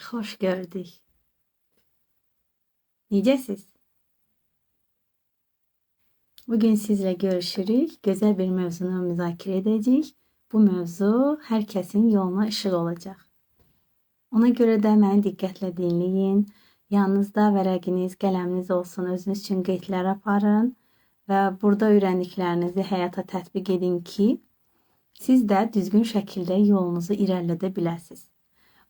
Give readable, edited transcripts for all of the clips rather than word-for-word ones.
Xoş gördük. Necəsiz? Bugün sizlə görüşürük. Gözəl bir mövzunu müzakirə edəcəyik. Bu mövzu hər kəsin yoluna işıq olacaq. Ona görə də məni diqqətlə dinləyin. Yanınızda vərəqiniz, qələminiz olsun. Özünüz üçün qeydlər aparın və burada öyrəndiklərinizi həyata tətbiq edin ki, siz də düzgün şəkildə yolunuzu irəlidə biləsiniz.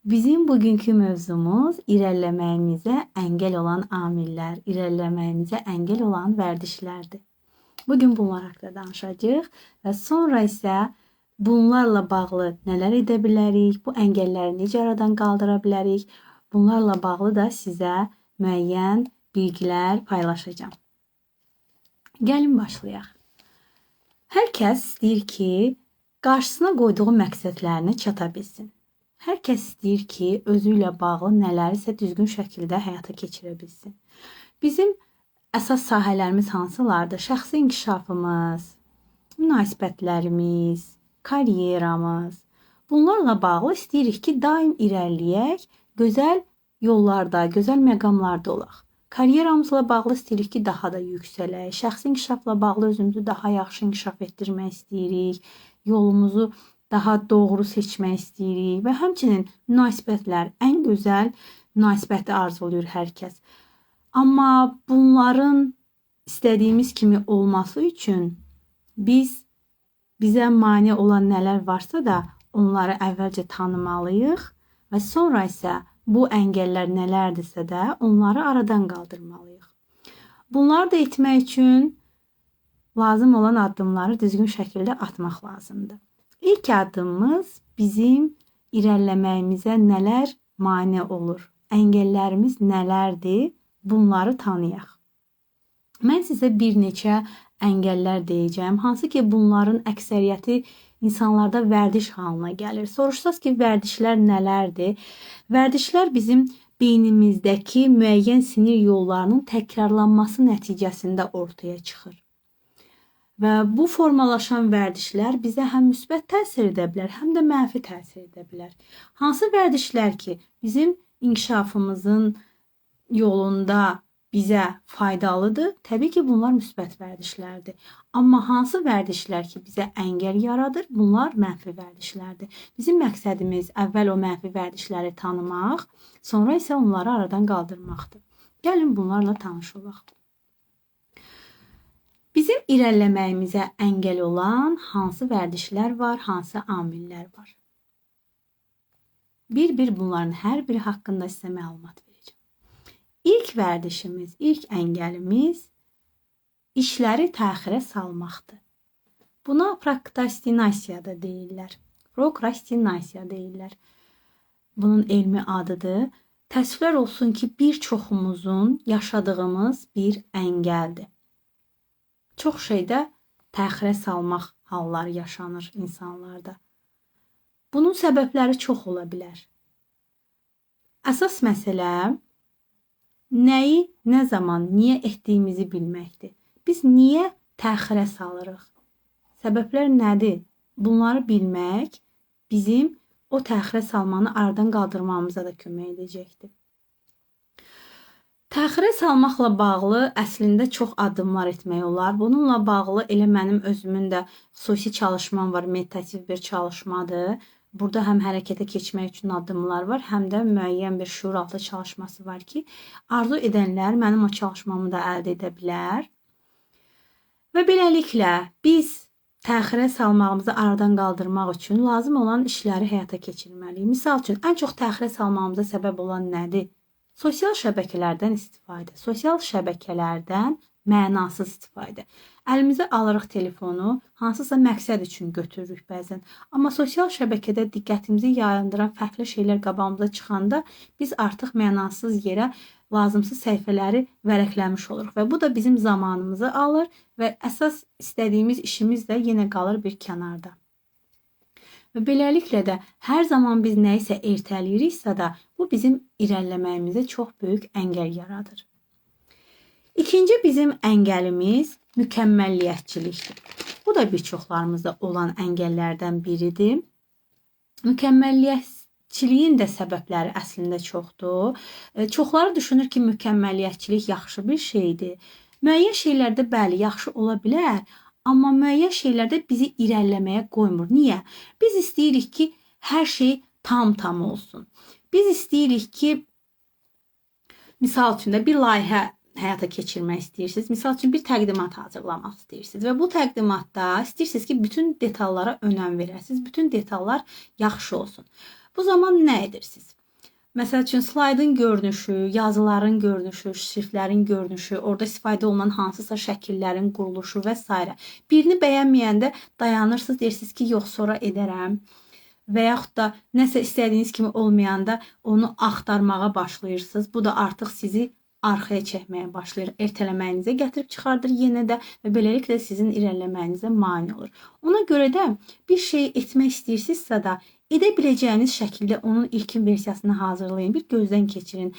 Bizim bugünkü mövzumuz irəliləməyimizə əngəl olan amillər, irəliləməyimizə əngəl olan vərdişlərdir. Bugün bunlar haqqında danışacağıq və sonra isə bunlarla bağlı nələr edə bilərik, bu əngəlləri necə aradan qaldıra bilərik, bunlarla bağlı da sizə müəyyən bilgilər paylaşacağam. Gəlin başlayaq. Hər kəs istəyir ki, qarşısına qoyduğu məqsədlərini çata bilsin. Hər kəs istəyir ki, özü ilə bağlı nələrisə düzgün şəkildə həyata keçirə bilsin. Bizim əsas sahələrimiz hansılardır? Şəxsi inkişafımız, münasibətlərimiz, karyeramız. Bunlarla bağlı istəyirik ki, daim irəliləyək, gözəl yollarda, gözəl məqamlarda olaq. Karyeramızla bağlı istəyirik ki, daha da yüksələk. Şəxsi inkişafla bağlı özümüzü daha yaxşı inkişaf etdirmək istəyirik. Yolumuzu daha doğru seçmək istəyirik və həmçinin münasibətlər, ən gözəl münasibəti arzulayır hər kəs. Amma bunların istədiyimiz kimi olması üçün bizə mane olan nələr varsa da onları əvvəlcə tanımalıyıq və sonra isə bu əngəllər nələrdirsə də onları aradan qaldırmalıyıq. Bunları da etmək üçün lazım olan addımları düzgün şəkildə atmaq lazımdır. İlk addımımız bizim irəliləməyimizə nələr mane olur? Əngəllərimiz nələrdir? Bunları tanıyaq. Mən sizə bir neçə əngəllər deyəcəm. Hansı ki, bunların əksəriyyəti insanlarda vərdiş halına gəlir. Soruşsaz ki, vərdişlər nələrdir? Vərdişlər bizim beynimizdəki müəyyən sinir yollarının təkrarlanması nəticəsində ortaya çıxır. Və bu formalaşan vərdişlər bizə həm müsbət təsir edə bilər, həm də mənfi təsir edə bilər. Hansı vərdişlər ki, bizim inkişafımızın yolunda bizə faydalıdır? Təbii ki, bunlar müsbət vərdişlərdir. Amma hansı vərdişlər ki, bizə əngəl yaradır? Bunlar mənfi vərdişlərdir. Bizim məqsədimiz əvvəl o mənfi vərdişləri tanımaq, sonra isə onları aradan qaldırmaqdır. Gəlin bunlarla tanış olaq. Bizim irəliləməyimizə əngəl olan hansı vərdişlər var, hansı amillər var? Bir bunların hər biri haqqında sizə məlumat verəcəm. İlk vərdişimiz, ilk əngəlimiz işləri təxirə salmaqdır. Buna prokrastinasiya da deyirlər. Prokrastinasiya deyirlər. Bunun elmi adıdır. Təəssüflər olsun ki, bir çoxumuzun yaşadığımız bir əngəldir. Çox şeydə təxirə salmaq halları yaşanır insanlarda. Bunun səbəbləri çox ola bilər. Əsas məsələ nəyi, nə zaman, niyə etdiyimizi bilməkdir. Biz niyə təxirə salırıq? Səbəblər nədir? Bunları bilmək bizim o təxirə salmanı aradan qaldırmamıza da kömək edəcəkdir. Təxirə salmaqla bağlı əslində çox addımlar etmək olar. Bununla bağlı elə mənim özümün də xüsusi çalışmam var, meditativ bir çalışmadır. Burada həm hərəkətə keçmək üçün addımlar var, həm də müəyyən bir şuuraltı çalışması var ki, arzu edənlər mənim o çalışmamı da əldə edə bilər. Və beləliklə biz təxirə salmağımızı aradan qaldırmaq üçün lazım olan işləri həyata keçirməliyik. Misal üçün, ən çox təxirə salmağımıza səbəb olan nədir? Sosial şəbəkələrdən istifadə, sosial şəbəkələrdən mənasız istifadə. Əlimizə alırıq telefonu, hansısa məqsəd üçün götürürük bəzən. Amma sosial şəbəkədə diqqətimizi yayındıran fərqli şeylər qabağımıza çıxanda biz artıq mənasız yerə lazımsız səhifələri vərəqləmiş oluruq və bu da bizim zamanımızı alır və əsas istədiyimiz işimiz də yenə qalır bir kənarda. Və beləliklə də hər zaman biz nəyisə ertələyiriksə də bu bizim irəliləməyimizə çox böyük əngəl yaradır. İkinci bizim əngəlimiz mükəmməlliyətçilikdir. Bu da bir çoxlarımızda olan əngəllərdən biridir. Mükəmməlliyət mükəmməliyyətçiliyin də səbəbləri əslində çoxdur. Çoxları düşünür ki, mükəmməliyyətçilik yaxşı bir şeydir. Müəyyən şeylərdə bəli, yaxşı ola bilər, amma müəyyən şeylərdə bizi irəliləməyə qoymur. Niyə? Biz istəyirik ki, hər şey tam olsun. Biz istəyirik ki, misal üçün də bir layihə həyata keçirmək istəyirsiniz. Misal üçün bir təqdimat hazırlamaq istəyirsiniz və bu təqdimatda istəyirsiniz ki, bütün detallara önəm verəsiniz. Bütün detallar yaxşı olsun. Bu zaman nə edirsiniz? Məsəl üçün slaydın görünüşü, yazıların görünüşü, şriftlərin görünüşü, orada istifadə olunan hansısa şəkillərin quruluşu və s. Birini bəyənməyəndə dayanırsınız, deyirsiniz ki, yox, sonra edərəm. Və yaxud da nəsə istədiyiniz kimi olmayanda onu axtarmağa başlayırsınız. Bu da artıq sizi arxaya çəkməyə başlayır. Ertələməyinizə gətirib çıxardır yenə də və beləliklə sizin irəliləməyinizə mane olur. Ona görə də bir şey etmək istəyirsinizsə də edə biləcəyiniz şəkildə onun ilkin versiyasını hazırlayın, bir gözdən keçirin.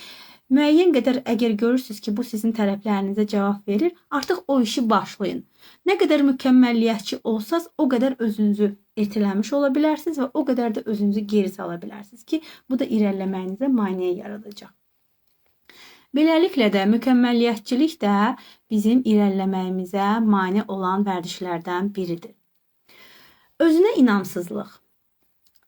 Müəyyən qədər əgər görürsünüz ki, bu sizin tələblərinizə cavab verir, artıq o işi başlayın. Nə qədər mükəmməliyyətçi olsanız, o qədər özünüzü ertələmiş ola bilərsiniz və o qədər də özünüzü geri sala bilərsiniz ki, bu da irəliləməyinizə maneə yaradacaq. Beləliklə də mükəmməliyyətçilik də bizim irəliləməyimizə mane olan vərdişlərdən biridir. Özünə inamsızlıq.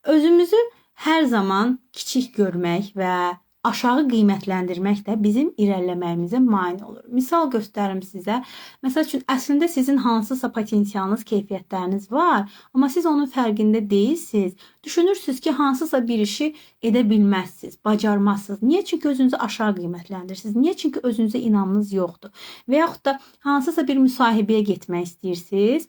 Özümüzü hər zaman kiçik görmək və aşağı qiymətləndirmək də bizim irəliləməyimizə mane olur. Misal göstərim sizə. Məsəl üçün, əslində sizin hansısa potensialınız, keyfiyyətləriniz var, amma siz onun fərqində deyilsiniz. Düşünürsünüz ki, hansısa bir işi edə bilməzsiniz, bacarmazsınız. Niyə? Çünki özünüzü aşağı qiymətləndirirsiniz. Niyə? Çünki özünüzə inamınız yoxdur. Və yaxud da hansısa bir müsahibəyə getmək istəyirsiniz.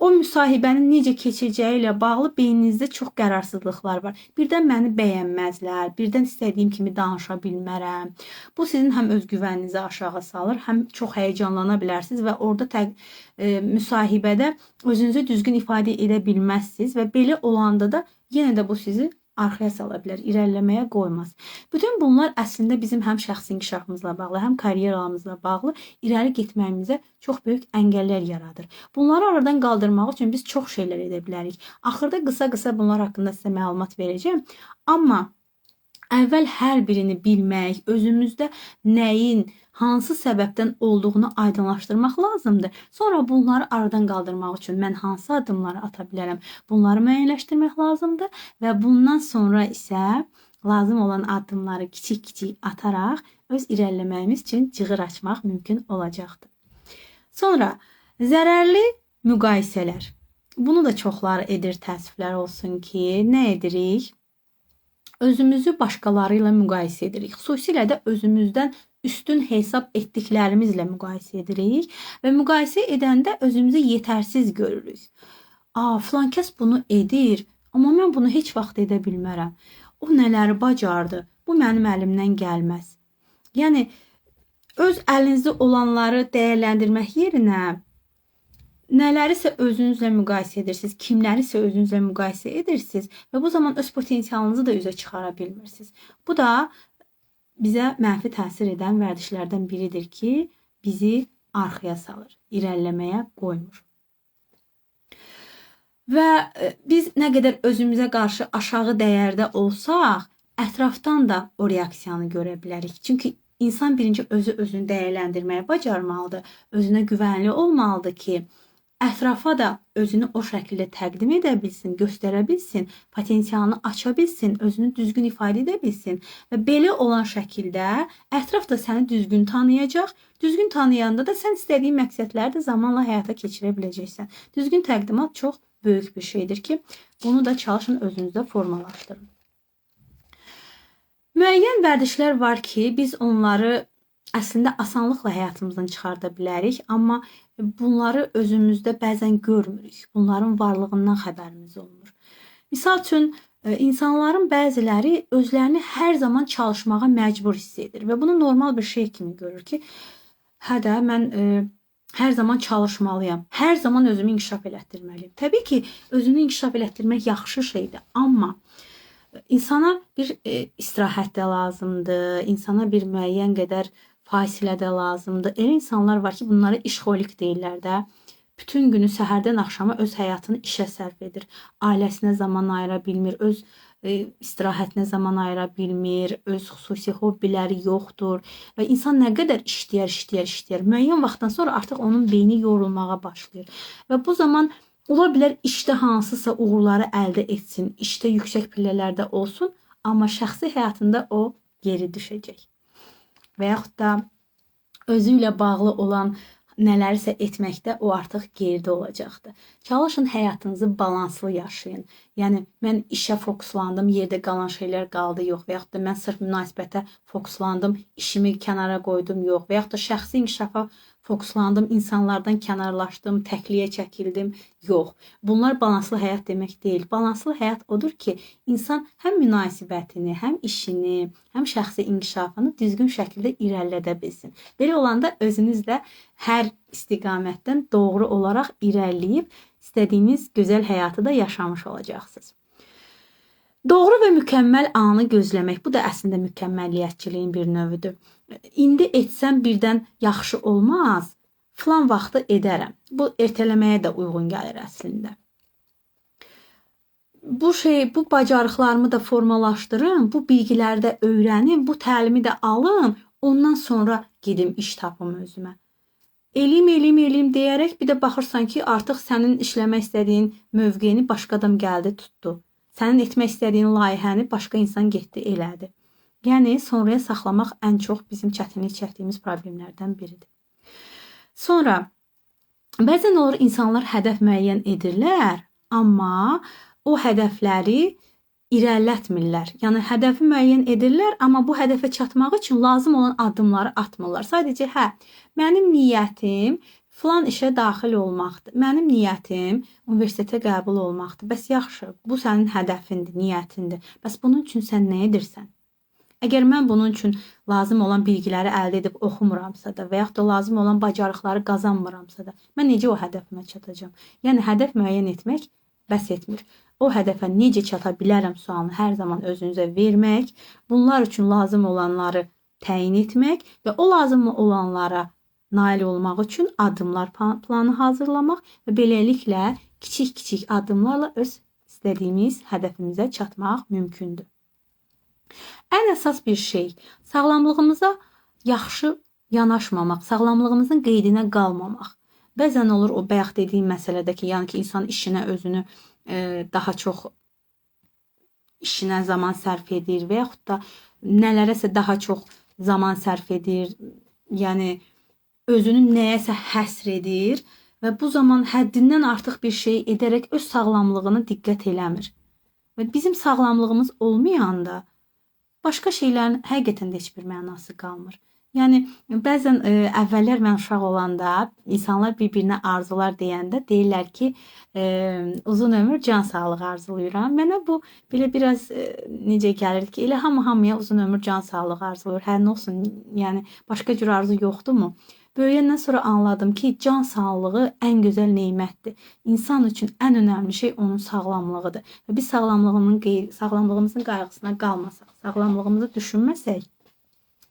O müsahibənin necə keçəcəyi ilə bağlı beyninizdə çox qərarsızlıqlar var. Birdən məni bəyənməzlər, birdən istədiyim kimi danışa bilmərəm. Bu sizin həm özgüvəninizi aşağı salır, həm çox həyəcanlana bilərsiniz və orada müsahibədə özünüzü düzgün ifadə edə bilməzsiniz və belə olanda da yenə də bu sizi arxaya sala bilər, irəliləməyə qoymaz. Bütün bunlar əslində bizim həm şəxsi inkişafımızla bağlı, həm karyeramızla bağlı irəli getməyimizə çox böyük əngəllər yaradır. Bunları aradan qaldırmaq üçün biz çox şeylər edə bilərik. Axırda qısa-qısa bunlar haqqında sizə məlumat verəcəm. Amma əvvəl hər birini bilmək, özümüzdə nəyin, hansı səbəbdən olduğunu aydınlaşdırmaq lazımdır. Sonra bunları aradan qaldırmaq üçün mən hansı addımları ata bilərəm? Bunları müəyyənləşdirmək lazımdır və bundan sonra isə lazım olan addımları kiçik-kiçik ataraq öz irəliləməyimiz üçün cığır açmaq mümkün olacaqdır. Sonra zərərli müqayisələr. Bunu da çoxları edir, təəssüflər olsun ki, nə edirik? Özümüzü başqaları ilə müqayisə edirik. Xüsusilə də özümüzdən üstün hesab etdiklərimizlə müqayisə edirik və müqayisə edəndə özümüzü yetərsiz görürük. Filan kəs bunu edir, amma mən bunu heç vaxt edə bilmərəm. O nələri bacardı? Bu mənim əlimdən gəlməz. Yəni öz əlinizdə olanları dəyərləndirmək yerinə nələrisə özünüzlə müqayisə edirsiniz, kimlərisə özünüzlə müqayisə edirsiniz və bu zaman öz potensialınızı da üzə çıxara bilmirsiniz. Bu da bizə mənfi təsir edən vərdişlərdən biridir ki, bizi arxaya salır, irəliləməyə qoymur. Və biz nə qədər özümüzə qarşı aşağı dəyərdə olsaq, ətrafdan da o reaksiyanı görə bilərik. Çünki insan birinci özünü dəyərləndirməyə bacarmalıdır, özünə güvənli olmalıdır ki, ətrafa da özünü o şəkildə təqdim edə bilsin, göstərə bilsin, potensialını aça bilsin, özünü düzgün ifadə edə bilsin və belə olan şəkildə ətraf da səni düzgün tanıyacaq. Düzgün tanıyanda da sən istədiyin məqsədləri də zamanla həyata keçirə biləcəksən. Düzgün təqdimat çox böyük bir şeydir ki, bunu da çalışın özünüzdə formalaşdırın. Müəyyən vərdişlər var ki, biz onları əslində asanlıqla həyatımızdan çıxarda bilərik, amma bunları özümüzdə bəzən görmürük. Bunların varlığından xəbərimiz olmur. Misal üçün, insanların bəziləri özlərini hər zaman çalışmağa məcbur hiss edir və bunu normal bir şey kimi görür ki, hə də mən hər zaman çalışmalıyam, hər zaman özümü inkişaf elətdirməliyim. Təbii ki, özünü inkişaf elətdirmək yaxşı şeydir, amma insana bir istirahət də lazımdır, insana bir müəyyən qədər fasilə də lazımdır. Elə insanlar var ki, bunlara işxolik deyirlər də. Bütün günü səhərdən axşama öz həyatını işə sərf edir. Ailəsinə zaman ayıra bilmir, öz istirahətinə zaman ayıra bilmir, öz xüsusi hobbiləri yoxdur və insan nə qədər işləyər, müəyyən vaxtdan sonra artıq onun beyni yorulmağa başlayır. Və bu zaman ola bilər işdə hansısa uğurları əldə etsin, işdə yüksək pillələrdə olsun, amma şəxsi həyatında o geri düşəcək. Və yaxud da özü ilə bağlı olan nələrsə etməkdə o artıq geridə olacaqdır. Çalışın həyatınızı balanslı yaşayın. Yəni mən işə fokuslandım, yerdə qalan şeylər qaldı, yox. Və yaxud da mən sırf münasibətə fokuslandım, işimi kənara qoydum, yox. Və yaxud da şəxsi inkişafa fokuslandım, insanlardan kənarlaşdım, təkliyə çəkildim, yox. Bunlar balanslı həyat demək deyil. Balanslı həyat odur ki, insan həm münasibətini, həm işini, həm şəxsi inkişafını düzgün şəkildə irəlilədə bilsin. Belə olanda özünüz də hər istiqamətdən doğru olaraq irəliləyib istədiyiniz gözəl həyatı da yaşamış olacaqsınız. Doğru və mükəmməl anı gözləmək, bu da əslində mükəmməliyyətçiliyin bir növüdür. İndi etsəm birdən yaxşı olmaz, filan vaxtı edərəm. Bu ertələməyə də uyğun gəlir əslində. Bu bacarıqlarımı da formalaşdırım, bu bilgiləri də öyrənim, bu təlimi də alım, ondan sonra gedim iş tapım özümə. Eləyim deyərək bir də baxırsan ki, artıq sənin işləmək istədiyin mövqeyini başqa adam gəldi, tutdu. Sənin etmək istədiyin layihəni başqa insan getdi, elədi. Yəni, sonraya saxlamaq ən çox bizim çətinlik çəkdiyimiz problemlərdən biridir. Sonra, bəzən olur insanlar hədəf müəyyən edirlər, amma o hədəfləri irələtmirlər. Yəni, hədəfi müəyyən edirlər, amma bu hədəfə çatmaq üçün lazım olan addımları atmırlar. Sadəcə, mənim niyyətim filan işə daxil olmaqdır. Mənim niyyətim universitetə qəbul olmaqdır. Bəs yaxşı, bu sənin hədəfindir, niyyətindir. Bəs bunun üçün sən nə edirsən? Əgər mən bunun üçün lazım olan bilgiləri əldə edib oxumuramsa da və yaxud da lazım olan bacarıqları qazanmıramsa da, mən necə o hədəfimə çatacağam? Yəni, hədəf müəyyən etmək bəs etmir. O hədəfə necə çata bilərəm sualını hər zaman özünüzə vermək, bunlar üçün lazım olanları təyin etmək və o lazım olanlara nail olmaq üçün addımlar planı hazırlamaq və beləliklə kiçik-kiçik addımlarla öz istədiyimiz hədəfimizə çatmaq mümkündür. Ən əsas bir şey, sağlamlığımıza yaxşı yanaşmamaq, sağlamlığımızın qeydinə qalmamaq. Bəzən olur o bayaq dediyim məsələdə ki, yəni ki, insan işinə özünü daha çox işinə zaman sərf edir və yaxud da nələrəsə daha çox zaman sərf edir, yəni özünü nəyəsə həsr edir və bu zaman həddindən artıq bir şey edərək öz sağlamlığına diqqət eləmir. Və bizim sağlamlığımız olmayanda başqa şeylərin həqiqətən də heç bir mənası qalmır. Yəni, bəzən əvvəllər mən uşaq olanda insanlar bir-birinə arzular deyəndə deyirlər ki, uzun ömür, can sağlığı arzulayıram. Mənə bu belə biraz necə gəlir ki, elə hamıya uzun ömür, can sağlığı arzulayır. Hər nə olsun, yəni başqa cür arzu yoxdurmu? Böyüyəndən sonra anladım ki, can sağlığı ən gözəl nemətdir. İnsan üçün ən önəmli şey onun sağlamlığıdır. Və biz sağlamlığımızın qayğısına qalmasaq, sağlamlığımızı düşünməsək,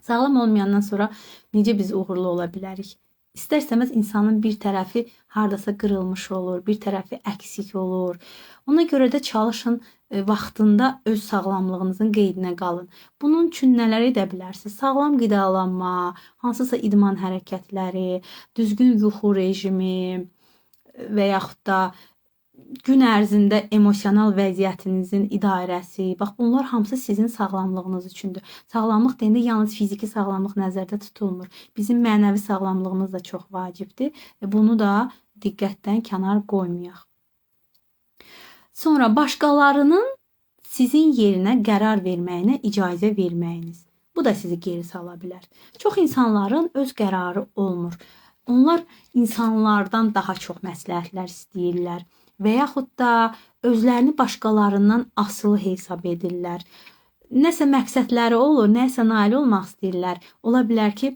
sağlam olmayandan sonra necə biz uğurlu ola bilərik? İstər-istəməz insanın bir tərəfi hardasa qırılmış olur, bir tərəfi əksik olur. Ona görə də çalışın vaxtında öz sağlamlığınızın qeydinə qalın. Bunun üçün nələr edə bilərsiniz? Sağlam qidalanma, hansısa idman hərəkətləri, düzgün yuxu rejimi və yaxud da gün ərzində emosional vəziyyətinizin idarəsi. Bax, bunlar hamısı sizin sağlamlığınız üçündür. Sağlamlıq deyəndə yalnız fiziki sağlamlıq nəzərdə tutulmur. Bizim mənəvi sağlamlığımız da çox vacibdir və bunu da diqqətdən kənar qoymayaq. Sonra başqalarının sizin yerinə qərar verməyinə icazə verməyiniz. Bu da sizi geri sala bilər. Çox insanların öz qərarı olmur. Onlar insanlardan daha çox məsləhətlər istəyirlər və yaxud da özlərini başqalarından asılı hesab edirlər. Nəsə məqsədləri olur, nəsə nail olmaq istəyirlər. Ola bilər ki,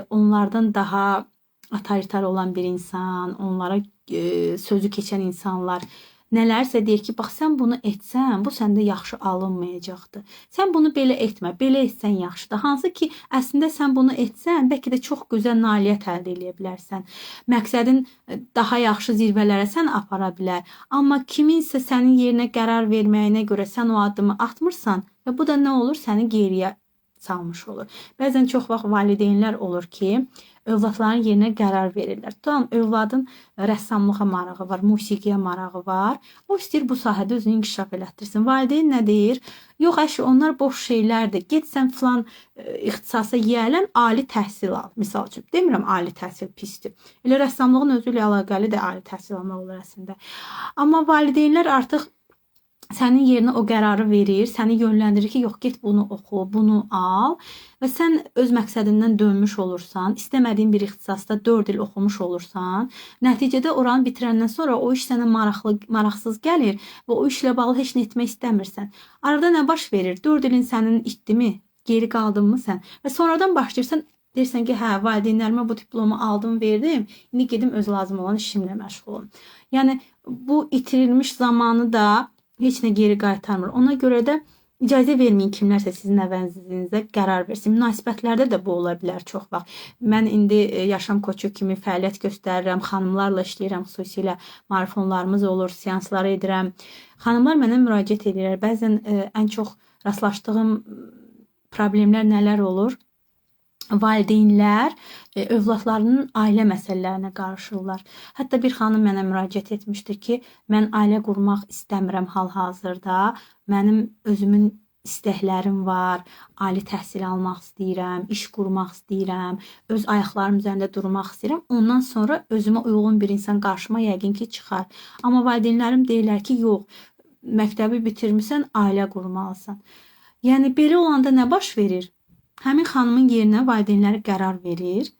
onlardan daha otoriter olan bir insan, onlara sözü keçən insanlar Nələrsə deyir ki, bax sən bunu etsən, bu səndə yaxşı alınmayacaqdır. Sən bunu belə etmə, belə etsən yaxşıdır. Hansı ki, əslində sən bunu etsən, bəlkə də çox gözəl nailiyyət əldə edə bilərsən. Məqsədin daha yaxşı zirvələrə sən apara bilər. Amma kiminsə sənin yerinə qərar verməyinə görə sən o addımı atmırsan və bu da nə olur? Səni geriyə salmış olur. Bəzən çox vaxt valideynlər olur ki, övladların yerinə qərar verirlər. Tamam, övladın rəssamlığa marağı var, musiqiyə marağı var. O istəyir bu sahədə özünü inkişaf elətdirsin. Valideyn nə deyir? Yox, əşi, onlar boş şeylərdir. Get sən filan ixtisasa yiyələn, ali təhsil al. Misal üçün, demirəm ali təhsil pisdir. Elə rəssamlığın özü ilə əlaqəli də ali təhsil almaq olur əslində. Amma valideynlər artıq sənin yerinə o qərarı verir, səni yönləndirir ki, yox, get bunu oxu, bunu al və sən öz məqsədindən dönmüş olursan, istəmədiyin bir ixtisasda 4 il oxumuş olursan, nəticədə oranı bitirəndən sonra o iş sənə maraqsız gəlir və o işlə bağlı heç nə etmək istəmirsən. Arada nə baş verir? 4 ilin sənin itdimi? Geri qaldınmı sən? Və sonradan başlayırsan, deyirsən ki, hə, valideynlərimə bu diplomu aldım, verdim, indi gedim öz lazım olan işimlə məşğul olum. Yəni, bu itirilmiş zamanı da heç nə geri qaytarmır. Ona görə də icazə verməyin kimlərsə sizin əvəzinizə qərar versin. Münasibətlərdə də bu ola bilər çox vaxt. Mən indi yaşam koçu kimi fəaliyyət göstərirəm, xanımlarla işləyirəm, xüsusilə marafonlarımız olur, seanslar edirəm. Xanımlar mənə müraciət edirlər. Bəzən ən çox rastlaşdığım problemlər nələr olur? Valideynlər övladlarının ailə məsələlərinə qarışırlar. Hətta bir xanım mənə müraciət etmişdir ki, mən ailə qurmaq istəmirəm hal-hazırda. Mənim özümün istəklərim var. Ali təhsil almaq istəyirəm, iş qurmaq istəyirəm, öz ayaqlarım üzərində durmaq istəyirəm. Ondan sonra özümə uyğun bir insan qarşıma yəqin ki, çıxar. Amma valideynlərim deyirlər ki, yox, məktəbi bitirmisən, ailə qurmalısan. Yəni belə olanda nə baş verir? Həmin xanımın yerinə valideynləri qərar verir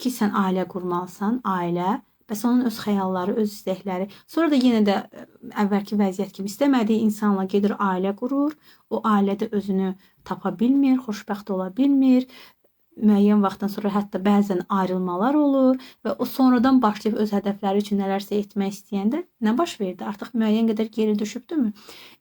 ki, sən ailə qurmalısan, ailə, bəs onun öz xəyalları, öz istəkləri. Sonra da yenə də əvvəlki vəziyyət kimi istəmədiyi insanla gedir ailə qurur. O ailədə özünü tapa bilmir, xoşbəxt ola bilmir. Müəyyən vaxtdan sonra hətta bəzən ayrılmalar olur və o sonradan başlayıb öz hədəfləri üçün nələrsə etmək istəyəndə nə baş verdi? Artıq müəyyən qədər geri düşübdürmü?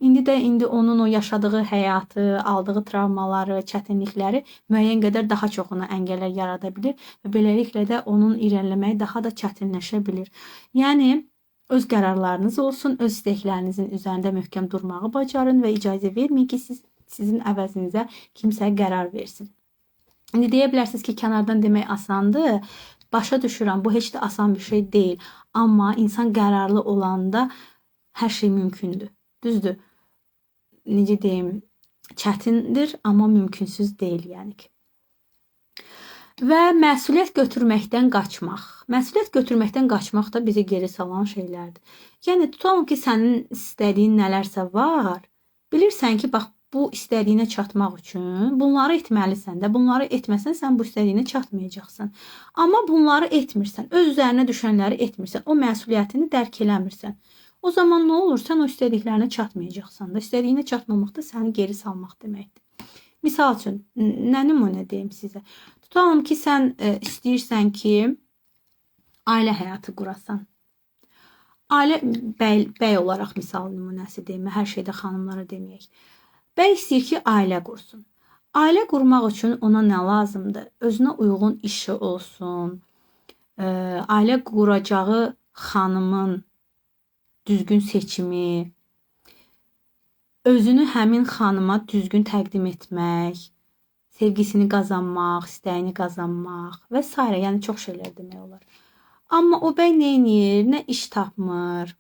İndi onun o yaşadığı həyatı, aldığı travmaları, çətinlikləri müəyyən qədər daha çox ona əngəllər yarada bilir və beləliklə də onun irəliləməyi daha da çətinləşə bilir. Yəni öz qərarlarınız olsun, öz istəklərinizin üzərində möhkəm durmağı bacarın və icazə verməyin ki, sizin əvəzinizə kimsə qərar versin. İndi deyə bilərsiniz ki, kənardan demək asandır. Başa düşürəm, bu heç də asan bir şey deyil. Amma insan qərarlı olanda hər şey mümkündür. Düzdür? Necə deyim, çətindir, amma mümkünsüz deyil yəni ki. Və məsuliyyət götürməkdən qaçmaq. Məsuliyyət götürməkdən qaçmaq da bizi geri salan şeylərdir. Yəni, tutalım ki, sənin istədiyin nələrsə var. Bilirsən ki, bax, bu istədiyinə çatmaq üçün bunları etməlisən də. Bunları etməsən, sən bu istədiyinə çatmayacaqsan. Amma bunları etmirsən, öz üzərinə düşənləri etmirsən, o məsuliyyətini dərk eləmirsən. O zaman nə olur? Sən o istədiklərinə çatmayacaqsan da. İstədiyinə çatmamaq da səni geri salmaq deməkdir. Misal üçün, nə nümunə deyim sizə? Tutalım ki, sən istəyirsən ki, ailə həyatı qurasan. Ailə bəy olaraq misal nümunəsi deyim, hər şeydə xanımlara deməyək. Bəy istəyir ki, ailə qursun. Ailə qurmaq üçün ona nə lazımdır? Özünə uyğun işi olsun, ailə quracağı xanımın düzgün seçimi, özünü həmin xanıma düzgün təqdim etmək, sevgisini qazanmaq, istəyini qazanmaq və s. Yəni çox şeylər demək olar. Amma o bəy nə edir? Nə iş tapmır,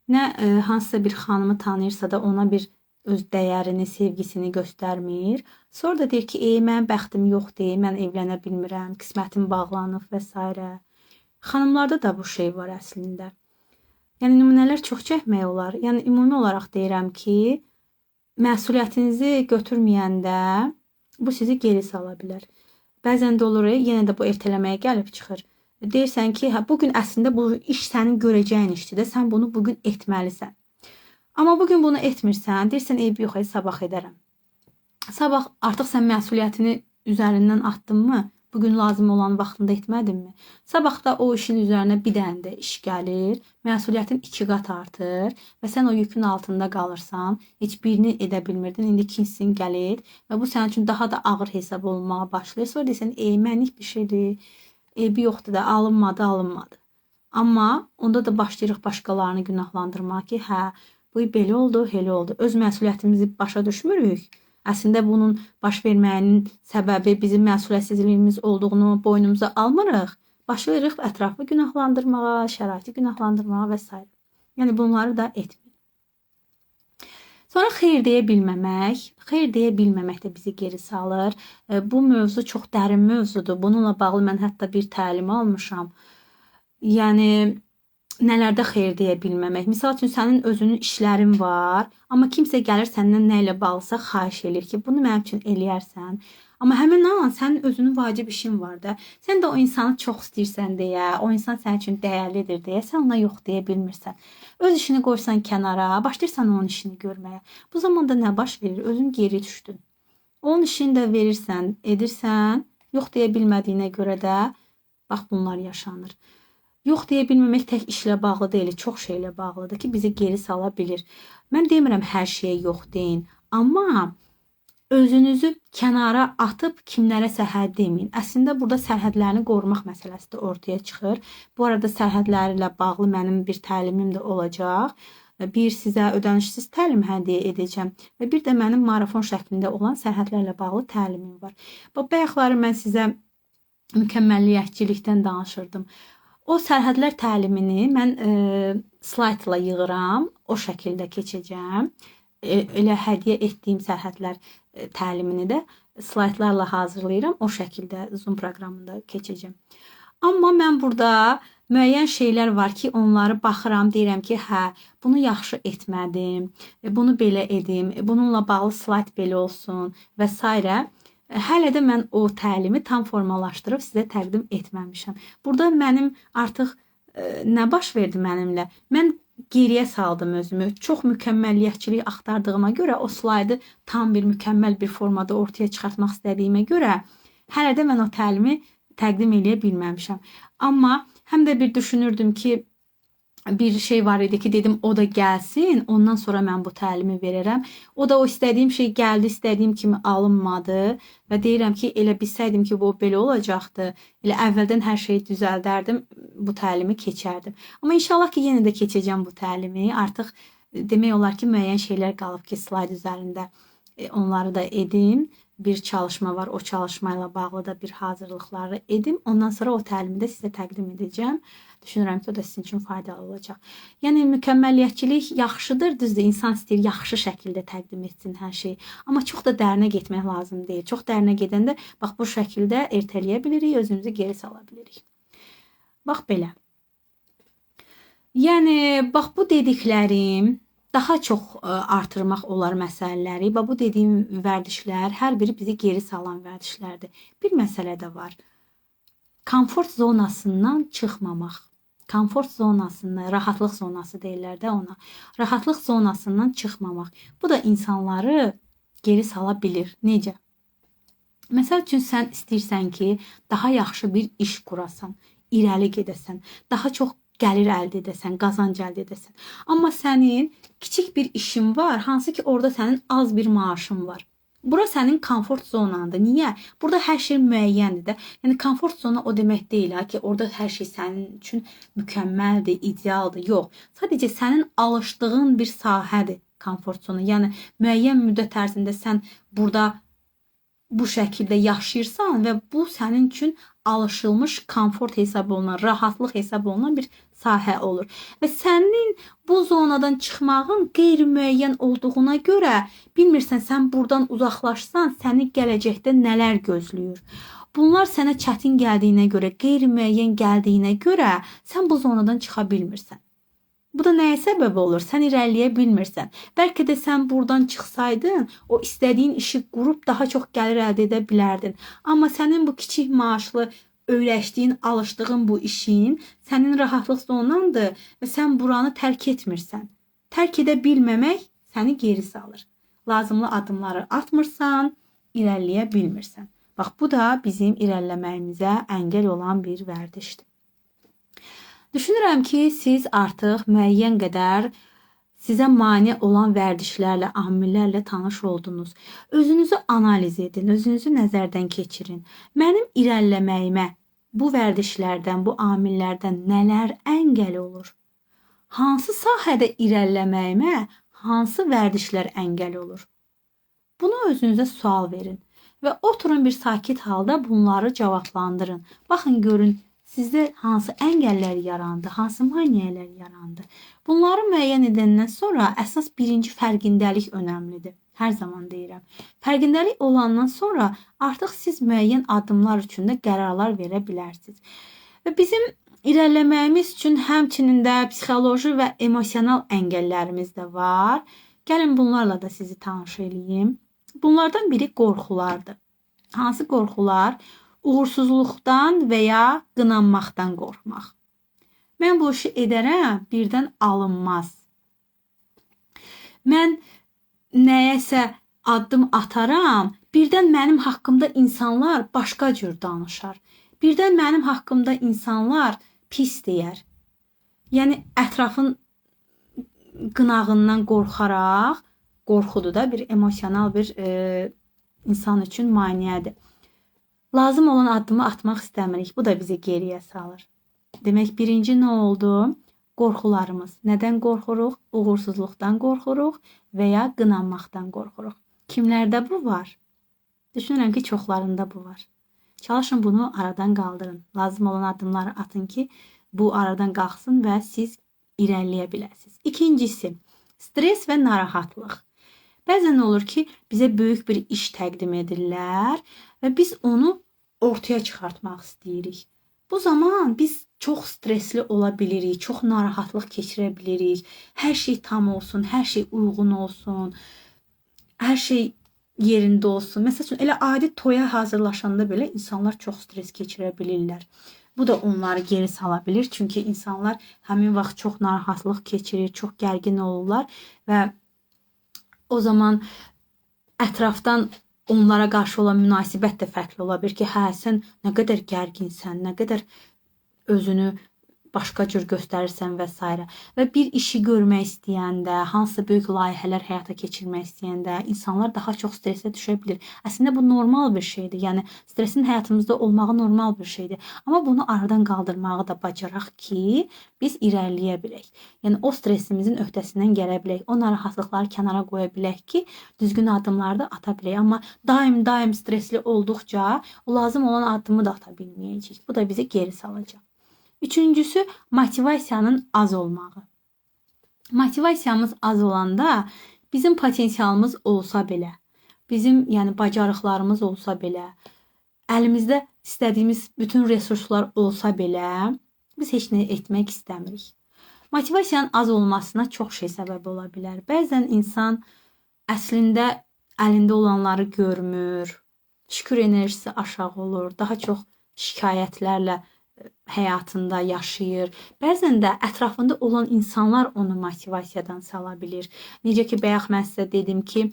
nə hansısa bir xanımı tanıyırsa da ona bir öz dəyərini, sevgisini göstərmir. Sonra da deyir ki, mənim bəxtim yoxdur, mən evlənə bilmirəm, qismətim bağlanıb və s. Xanımlarda da bu şey var əslində. Yəni, nümunələr çox çəkmək olar. Yəni, ümumi olaraq deyirəm ki, məsuliyyətinizi götürməyəndə bu sizi geri sala bilər. Bəzən də olur, yenə də bu ertələməyə gəlib çıxır. Deyirsən ki, bugün əslində bu iş sənin görəcəyin işdir də, sən bunu bugün etməlisən. Amma bugün bunu etmirsən, deyirsən, eybi yox, sabah edərəm. Sabah artıq sən məsuliyyətini üzərindən atdınmı? Bugün lazım olan vaxtında etmədinmi? Sabah da o işin üzərinə bir dənə də iş gəlir, məsuliyyətin 2 qat artır və sən o yükün altında qalırsan. Heç birini edə bilmirdin, indi ikincisini gəlir və bu sənin üçün daha da ağır hesab olunmağa başlayır. Sonra deyirsən, mənlik bir şeydir, eybi yoxdur da, alınmadı. Amma onda da başlayırıq başqalarını günahlandırmağa ki, hə, bu belə oldu, elə oldu. Öz məsuliyyətimizi başa düşmürük. Əslində bunun baş verməyinin səbəbi bizim məsuliyyətsizliyimiz olduğunu boynumuza almırıq. Başlayırıq ətrafı günahlandırmağa, şəraiti günahlandırmağa və s. Yəni bunları da etməyin. Sonra xeyr deyə bilməmək. Xeyr deyə bilməmək də bizi geri salır. Bu mövzu çox dərin mövzudur. Bununla bağlı mən hətta bir təlim almışam. Yəni nələrdə xeyr deyə bilməmək. Misal üçün sənin özünün işlərin var, amma kimsə gəlir səndən nə ilə bağlısa xahiş eləyir ki, bunu mənim üçün eləyərsən. Amma həmin an sənin özünün vacib işin var da. Sən də o insanı çox istəyirsən deyə, o insan sənin üçün dəyərlidir deyə sən ona yox deyə bilmirsən. Öz işini qoysan kənara, başlayırsan onun işini görməyə. Bu zamanda nə baş verir? Özün geri düşdün. Onun işini də verirsən, edirsən, yox deyə bilmədiyinə görə də bax bunlar yaşanır. Yox deyə bilməmək tək işlə bağlı deyil, çox şeylə bağlıdır ki, bizi geri sala bilir. Mən demirəm hər şeyə yox deyin, amma özünüzü kənara atıb kimlərəsə hə deməyin. Əslində burada sərhədlərini qorumaq məsələsi də ortaya çıxır. Bu arada sərhədlərlə bağlı mənim bir təlimim də olacaq. Bir sizə ödənişsiz təlim hədiyyə edəcəm və bir də mənim marafon şəklində olan sərhədlərlə bağlı təlimim var. Bayaqları mən sizə mükəmməlliyətçilikdən danışırdım. O sərhədlər təlimini mən slaydla yığıram, o şəkildə keçəcəm. Elə hədiyyə etdiyim sərhədlər təlimini də slaydlarla hazırlayıram, o şəkildə Zoom proqramında keçəcəm. Amma mən burada müəyyən şeylər var ki, onları baxıram, deyirəm ki, hə, bunu yaxşı etmədim, bunu belə edim, bununla bağlı slayd belə olsun və s. Hələ də mən o təlimi tam formalaşdırıb sizə təqdim etməmişəm. Burada mənim artıq nə baş verdi mənimlə? Mən geriyə saldım özümü. Çox mükəmməlliyətçilik axtardığıma görə, o slaydı tam bir mükəmməl bir formada ortaya çıxartmaq istədiyimə görə, hələ də mən o təlimi təqdim edə bilməmişəm. Amma həm də bir düşünürdüm ki, bir şey var idi ki, dedim o da gəlsin, ondan sonra mən bu təlimi verərəm. O da o istədiyim şey gəldi, istədiyim kimi alınmadı və deyirəm ki, elə bilsəydim ki, bu belə olacaqdı, elə əvvəldən hər şeyi düzəldərdim, bu təlimi keçərdim. Amma inşallah ki, yenə də keçəcəm bu təlimi. Artıq demək olar ki, müəyyən şeylər qalıb ki, slayd üzərində onları da edim. Bir çalışma var, o çalışmayla bağlı da bir hazırlıqları edim. Ondan sonra o təlimi də sizə təqdim edəcəm. Düşünürəm ki, o da sizin üçün faydalı olacaq. Yəni, mükəmməlliyətçilik yaxşıdır, düzdür. İnsan istəyir yaxşı şəkildə təqdim etsin hər şeyi. Amma çox da dərinə getmək lazım deyil. Çox dərinə gedəndə, bax, bu şəkildə ertələyə bilirik, özümüzü geri sala bilirik. Bax, belə. Yəni, bax, bu dediklərim daha çox artırmaq olar məsələləri. Bax, bu dediyim vərdişlər, hər biri bizi geri salan vərdişlərdir. Bir məsələ də var. Komfort zonasından çıxmamaq. Komfort zonasından, rahatlıq zonası deyirlər də ona. Rahatlıq zonasından çıxmamaq. Bu da insanları geri sala bilir. Necə? Məsəl üçün sən istəyirsən ki, daha yaxşı bir iş qurasan, irəli gedəsən, daha çox gəlir əldə edəsən, qazanc əldə edəsən. Amma sənin kiçik bir işin var, hansı ki orada sənin az bir maaşın var. Bura sənin komfort zonandır. Niyə? Burada hər şey müəyyəndir də. Yəni komfort zona o demək deyil ki, orada hər şey sənin üçün mükəmməldir, idealdır. Yox. Sadəcə sənin alışdığın bir sahədir komfort zona. Yəni müəyyən müddət ərzində sən burada bu şəkildə yaşayırsan və bu sənin üçün alışılmış komfort hesab olunan, rahatlıq hesab olunan bir sahə olur. Və sənin bu zonadan çıxmağın qeyri-müəyyən olduğuna görə bilmirsən, sən buradan uzaqlaşsan, səni gələcəkdə nələr gözləyir. Bunlar sənə çətin gəldiyinə görə, qeyri-müəyyən gəldiyinə görə sən bu zonadan çıxa bilmirsən. Bu da nəyə səbəb olur? Sən irəliləyə bilmirsən. Bəlkə də sən buradan çıxsaydın, o istədiyin işi qurub daha çox gəlir əldə edə bilərdin. Amma sənin bu kiçik maaşlı öyrəşdiyin, alışdığın bu işin sənin rahatlıq zonandır və sən buranı tərk etmirsən. Tərk edə bilməmək səni geri salır. Lazımlı addımları atmırsan, irəliləyə bilmirsən. Bax, bu da bizim irəliləməyimizə əngəl olan bir vərdişdir. Düşünürəm ki, siz artıq müəyyən qədər sizə mane olan vərdişlərlə, amillərlə tanış oldunuz. Özünüzü analiz edin, özünüzü nəzərdən keçirin. Mənim irəliləməyimə bu vərdişlərdən, bu amillərdən nələr əngəl olur? Hansı sahədə irəliləməyimə hansı vərdişlər əngəl olur? Bunu özünüzə sual verin və oturun bir sakit halda bunları cavablandırın. Baxın, görün sizdə hansı əngəllər yarandı, hansı maneələr yarandı. Bunları müəyyən edəndən sonra əsas birinci fərqindəlik önəmlidir. Hər zaman deyirəm. Fərqindəlik olandan sonra artıq siz müəyyən addımlar üçün də qərarlar verə bilərsiniz. Və bizim irəliləməyimiz üçün həmçinin də psixoloji və emosional əngəllərimiz də var. Gəlin bunlarla da sizi tanış edeyim. Bunlardan biri qorxulardır. Hansı qorxular? Uğursuzluqdan və ya qınanmaqdan qorxmaq. Mən bu işi edərəm, birdən alınmaz. Mən nəyəsə addım ataram, birdən mənim haqqımda insanlar başqa cür danışar. Birdən mənim haqqımda insanlar pis deyər. Yəni ətrafın qınağından qorxaraq, qorxudur da bir emosional bir insan üçün maneədir. Lazım olan addımı atmaq istəmirik. Bu da bizi geriyə salır. Demək, birinci nə oldu? Qorxularımız. Nədən qorxuruq? Uğursuzluqdan qorxuruq və ya qınanmaqdan qorxuruq. Kimlərdə bu var? Düşünürəm ki, çoxlarında bu var. Çalışın bunu aradan qaldırın. Lazım olan addımları atın ki, bu aradan qalxsın və siz irəliləyə biləsiniz. İkincisi, stres və narahatlıq. Bəzən olur ki, bizə böyük bir iş təqdim edirlər və biz onu ortaya çıxartmaq istəyirik. Bu zaman biz çox stresli ola bilirik, çox narahatlıq keçirə bilirik. Hər şey tam olsun, hər şey uyğun olsun, hər şey yerində olsun. Məsəl üçün, elə adi toya hazırlaşanda belə insanlar çox stres keçirə bilirlər. Bu da onları geri sala bilir. Çünki insanlar həmin vaxt çox narahatlıq keçirir, çox gərgin olurlar və o zaman ətrafdan onlara qarşı olan münasibət də fərqli ola bilər ki, hə, sən nə qədər gərginsən, nə qədər özünü başqa cür göstərirsən və s. Və bir işi görmək istəyəndə, hansısa böyük layihələr həyata keçirmək istəyəndə insanlar daha çox stresə düşə bilir. Əslində bu normal bir şeydir. Yəni stresin həyatımızda olmağı normal bir şeydir. Amma bunu aradan qaldırmağı da bacaraq ki, biz irəliləyə bilək. Yəni o stresimizin öhdəsindən gələ bilək. O narahatlıqları kənara qoya bilək ki, düzgün addımları da ata bilək. Amma daim stresli olduqca o lazım olan addımı da ata bilməyəcəyik. Bu da bizi geri salacaq. Üçüncüsü, motivasiyanın az olmağı. Motivasiyamız az olanda bizim potensialımız olsa belə, bizim bacarıqlarımız olsa belə, əlimizdə istədiyimiz bütün resurslar olsa belə, biz heç nə etmək istəmirik. Motivasiyanın az olmasına çox şey səbəb ola bilər. Bəzən insan əslində əlində olanları görmür, şükür enerjisi aşağı olur, daha çox şikayətlərlə həyatında yaşayır. Bəzən də ətrafında olan insanlar onu motivasiyadan sala bilir. Necə ki, bayaq mən sizə dedim ki,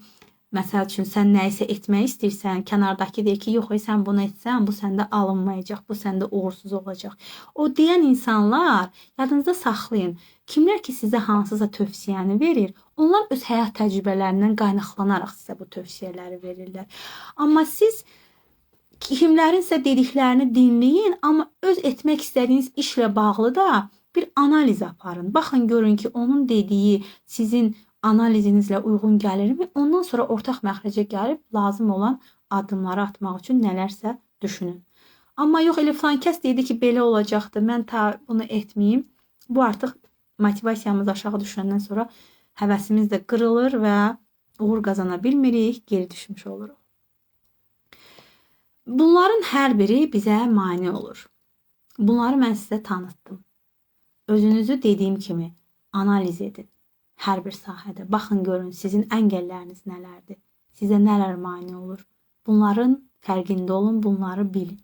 məsəl üçün sən nə isə etmək istəyirsən, kənardakı deyir ki, yox, sən bunu etsən, bu səndə alınmayacaq, bu səndə uğursuz olacaq. O deyən insanlar, yadınızda saxlayın, kimlər ki, sizə hansısa tövsiyəni verir, onlar öz həyat təcrübələrindən qaynaqlanaraq sizə bu tövsiyələri verirlər. Amma siz kimlərinsə dediklərini dinləyin, amma öz etmək istədiyiniz işlə bağlı da bir analiz aparın. Baxın, görün ki, onun dediyi sizin analizinizlə uyğun gəlirmi? Ondan sonra ortaq məxrəcə gəlib lazım olan addımları atmaq üçün nələrsə düşünün. Amma yox, elə filan kəs dedi ki, belə olacaqdı, mən bunu etməyim. Bu artıq motivasiyamız aşağı düşəndən sonra həvəsimiz də qırılır və uğur qazana bilmirik, geri düşmüş oluruq. Bunların hər biri bizə mane olur. Bunları mən sizə tanıtdım. Özünüzü dediyim kimi analiz edin. Hər bir sahədə. Baxın, görün sizin əngəlləriniz nələrdir? Sizə nələr mane olur? Bunların fərqində olun, bunları bilin.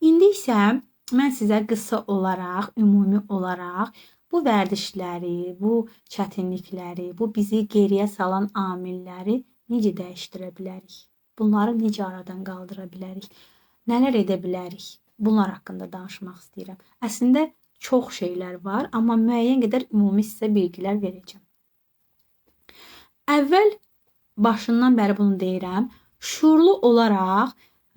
İndi isə mən sizə qısa olaraq, ümumi olaraq bu vərdişləri, bu çətinlikləri, bu bizi geriyə salan amilləri necə dəyişdirə bilərik? Bunları necə aradan qaldıra bilərik? Nələr edə bilərik? Bunlar haqqında danışmaq istəyirəm. Əslində çox şeylər var, amma müəyyən qədər ümumi sizə bilgilər verəcəm. Əvvəl başından bəri bunu deyirəm. Şuurlu olaraq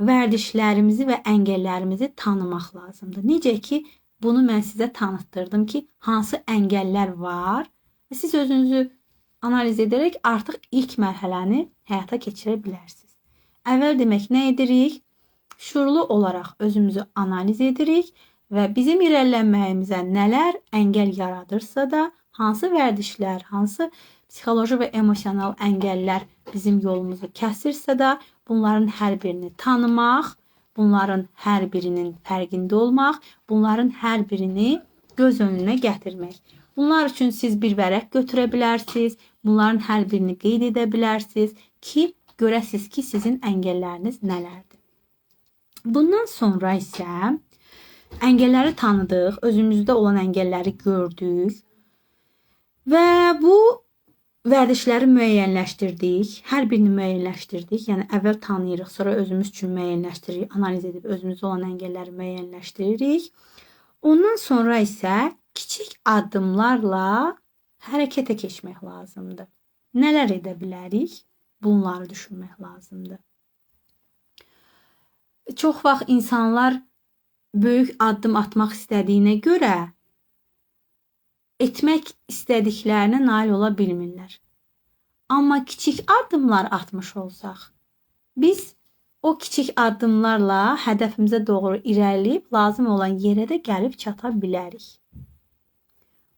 vərdişlərimizi və əngəllərimizi tanımaq lazımdır. Necə ki, bunu mən sizə tanıtdırdım ki, hansı əngəllər var və siz özünüzü analiz edərək artıq ilk mərhələni həyata keçirə bilərsiniz. Əvvəl demək nə edirik? Şuurlu olaraq özümüzü analiz edirik və bizim irəlilənməyimizə nələr əngəl yaradırsa da, hansı vərdişlər, hansı psixoloji və emosional əngəllər bizim yolumuzu kəsirsə də, bunların hər birini tanımaq, bunların hər birinin fərqində olmaq, bunların hər birini göz önünə gətirmək. Bunlar üçün siz bir vərəq götürə bilərsiniz, bunların hər birini qeyd edə bilərsiniz ki, görəsiniz ki, sizin əngəlləriniz nələrdir. Bundan sonra isə əngəlləri tanıdıq, özümüzdə olan əngəlləri gördük və bu vərdişləri müəyyənləşdirdik, hər birini müəyyənləşdirdik. Yəni əvvəl tanıyırıq, sonra özümüz üçün müəyyənləşdiririk, analiz edib özümüzdə olan əngəlləri müəyyənləşdiririk. Ondan sonra isə kiçik addımlarla hərəkətə keçmək lazımdır. Nələr edə bilərik? Bunları düşünmək lazımdır. Çox vaxt insanlar böyük addım atmaq istədiyinə görə etmək istədiklərinə nail ola bilmirlər. Amma kiçik addımlar atmış olsaq, biz o kiçik addımlarla hədəfimizə doğru irəliləyib lazım olan yerə də gəlib çata bilərik.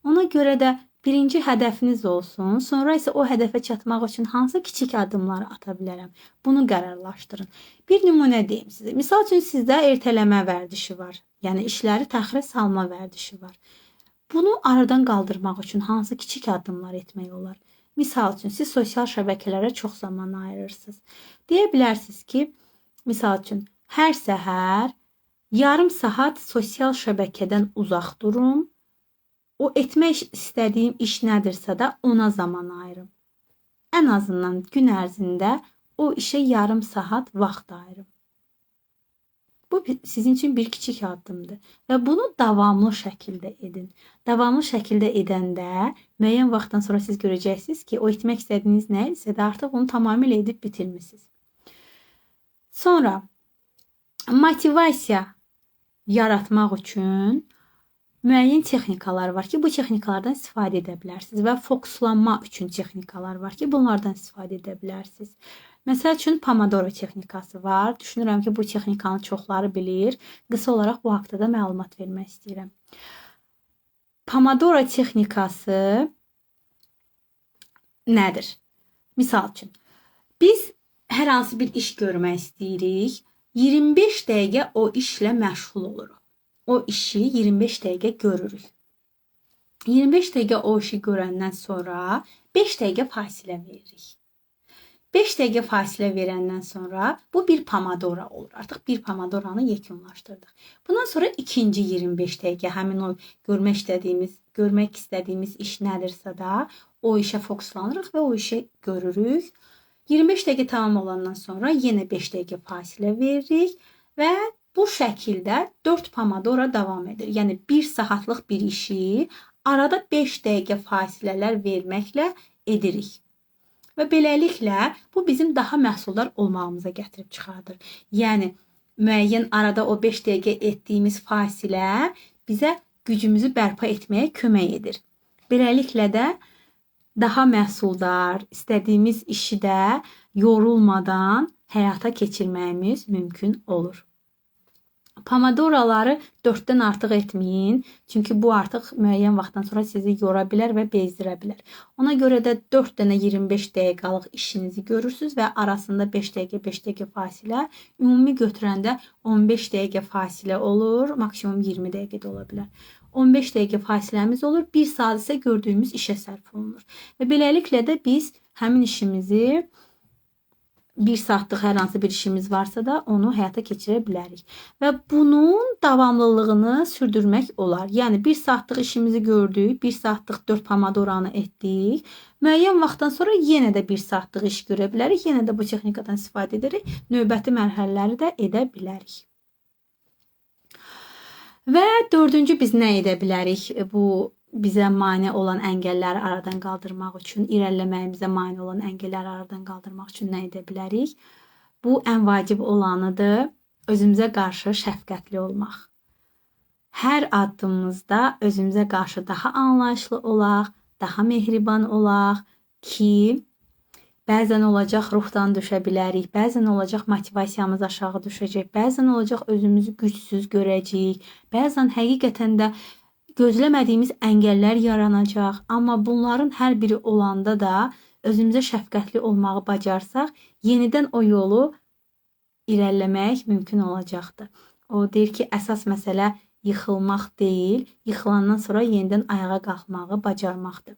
Ona görə də birinci hədəfiniz olsun, sonra isə o hədəfə çatmaq üçün hansı kiçik addımları ata bilərəm? Bunu qərarlaşdırın. Bir nümunə deyim sizə. Misal üçün sizdə ertələmə vərdişi var. Yəni işləri təxirə salma vərdişi var. Bunu aradan qaldırmaq üçün hansı kiçik addımlar etmək olar? Misal üçün siz sosial şəbəkələrə çox zaman ayırırsınız. Deyə bilərsiniz ki, misal üçün hər səhər yarım saat sosial şəbəkədən uzaq durum. O etmək istədiyim iş nədirsə də ona zaman ayırım. Ən azından gün ərzində o işə yarım saat vaxt ayırım. Bu sizin üçün bir kiçik addımdır və bunu davamlı şəkildə edin. Davamlı şəkildə edəndə müəyyən vaxtdan sonra siz görəcəksiniz ki, o etmək istədiyiniz nə isə də artıq onu tamamilə edib bitirmisiniz. Sonra motivasiya yaratmaq üçün müəyyən texnikalar var ki, bu texnikalardan istifadə edə bilərsiniz və fokuslanma üçün texnikalar var ki, bunlardan istifadə edə bilərsiniz. Məsəl üçün Pomodoro texnikası var. Düşünürəm ki, bu texnikanı çoxları bilir. Qısa olaraq bu haqqda da məlumat vermək istəyirəm. Pomodoro texnikası nədir? Misal üçün, biz hər hansı bir iş görmək istəyirik. 25 dəqiqə o işlə məşğul oluruq. O işi 25 dəqiqə görürük. 25 dəqiqə o işi görəndən sonra 5 dəqiqə fasilə veririk. 5 dəqiqə fasilə verəndən sonra bu bir pomodoro olur. Artıq bir pomodoranı yekunlaşdırdıq. Bundan sonra ikinci 25 dəqiqə həmin o görmək istədiyimiz iş nədirsə də o işə fokuslanırıq və o işi görürük. 25 dəqiqə tamam olandan sonra yenə 5 dəqiqə fasilə veririk və bu şəkildə 4 pomodoro davam edir. Yəni 1 saatlıq bir işi arada 5 dəqiqə fasilələr verməklə edirik. Və beləliklə bu bizim daha məhsuldar olmağımıza gətirib çıxardır. Yəni müəyyən arada o 5 dəqiqə etdiyimiz fasilə bizə gücümüzü bərpa etməyə kömək edir. Beləliklə də daha məhsuldar, istədiyimiz işi də yorulmadan həyata keçirməyimiz mümkün olur. Pomodoroları 4-dən artıq etməyin. Çünki bu artıq müəyyən vaxtdan sonra sizi yora bilər və bezdirə bilər. Ona görə də 4 dənə 25 dəqiqəlıq işinizi görürsünüz və arasında 5 dəqiqə fasilə. Ümumi götürəndə 15 dəqiqə fasilə olur. Maksimum 20 dəqiqə də ola bilər. 15 dəqiqə fasiləmiz olur. 1 saat isə gördüyümüz işə sərf olunur. Və beləliklə də biz həmin işimizi 1 saatlıq hər hansı bir işimiz varsa da onu həyata keçirə bilərik. Və bunun davamlılığını sürdürmək olar. Yəni 1 saatlıq işimizi gördük, 1 saatlıq 4 pomodoranı etdik. Müəyyən vaxtdan sonra yenə də 1 saatlıq iş görə bilərik. Yenə də bu texnikadan istifadə edərək növbəti mərhələləri də edə bilərik. Və dördüncü biz nə edə bilərik? Bu bizə mane olan əngəlləri aradan qaldırmaq üçün, irəliləməyimizə mane olan əngəlləri aradan qaldırmaq üçün nə edə bilərik? Bu ən vacib olanıdır. Özümüzə qarşı şəfqətli olmaq. Hər addımımızda özümüzə qarşı daha anlayışlı olaq, daha mehriban olaq ki, bəzən olacaq ruhdan düşə bilərik, bəzən olacaq motivasiyamız aşağı düşəcək, bəzən olacaq özümüzü gücsüz görəcəyik, bəzən həqiqətən də gözləmədiyimiz əngəllər yaranacaq. Amma bunların hər biri olanda da özümüzə şəfqətli olmağı bacarsaq, yenidən o yolu irəliləmək mümkün olacaqdır. O deyir ki, əsas məsələ yıxılmaq deyil, yıxılandan sonra yenidən ayağa qalxmağı bacarmaqdır.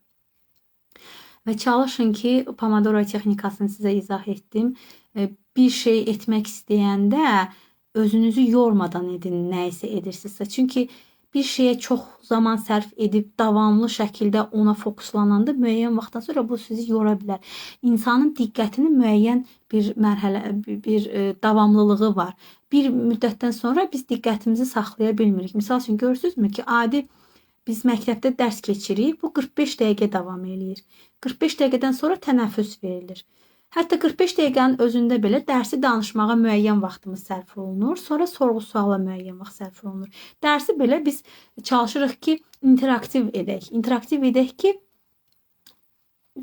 Və çalışın ki, Pomodoro texnikasını sizə izah etdim. Bir şey etmək istəyəndə özünüzü yormadan edin, nə isə edirsinizsə. Çünki bir şeyə çox zaman sərf edib davamlı şəkildə ona fokuslananda müəyyən vaxtdan sonra bu sizi yora bilər. İnsanın diqqətinin müəyyən bir davamlılığı var. Bir müddətdən sonra biz diqqətimizi saxlaya bilmirik. Misal üçün görürsünüzmü ki, adi biz məktəbdə dərs keçirik, bu 45 dəqiqə davam eləyir. 45 dəqiqədən sonra tənəffüs verilir. Hətta 45 dəqiqənin özündə belə dərsi danışmağa müəyyən vaxtımız sərf olunur, sonra sorğu-suala müəyyən vaxt sərf olunur. Dərsi belə biz çalışırıq ki, interaktiv edək. İnteraktiv edək ki,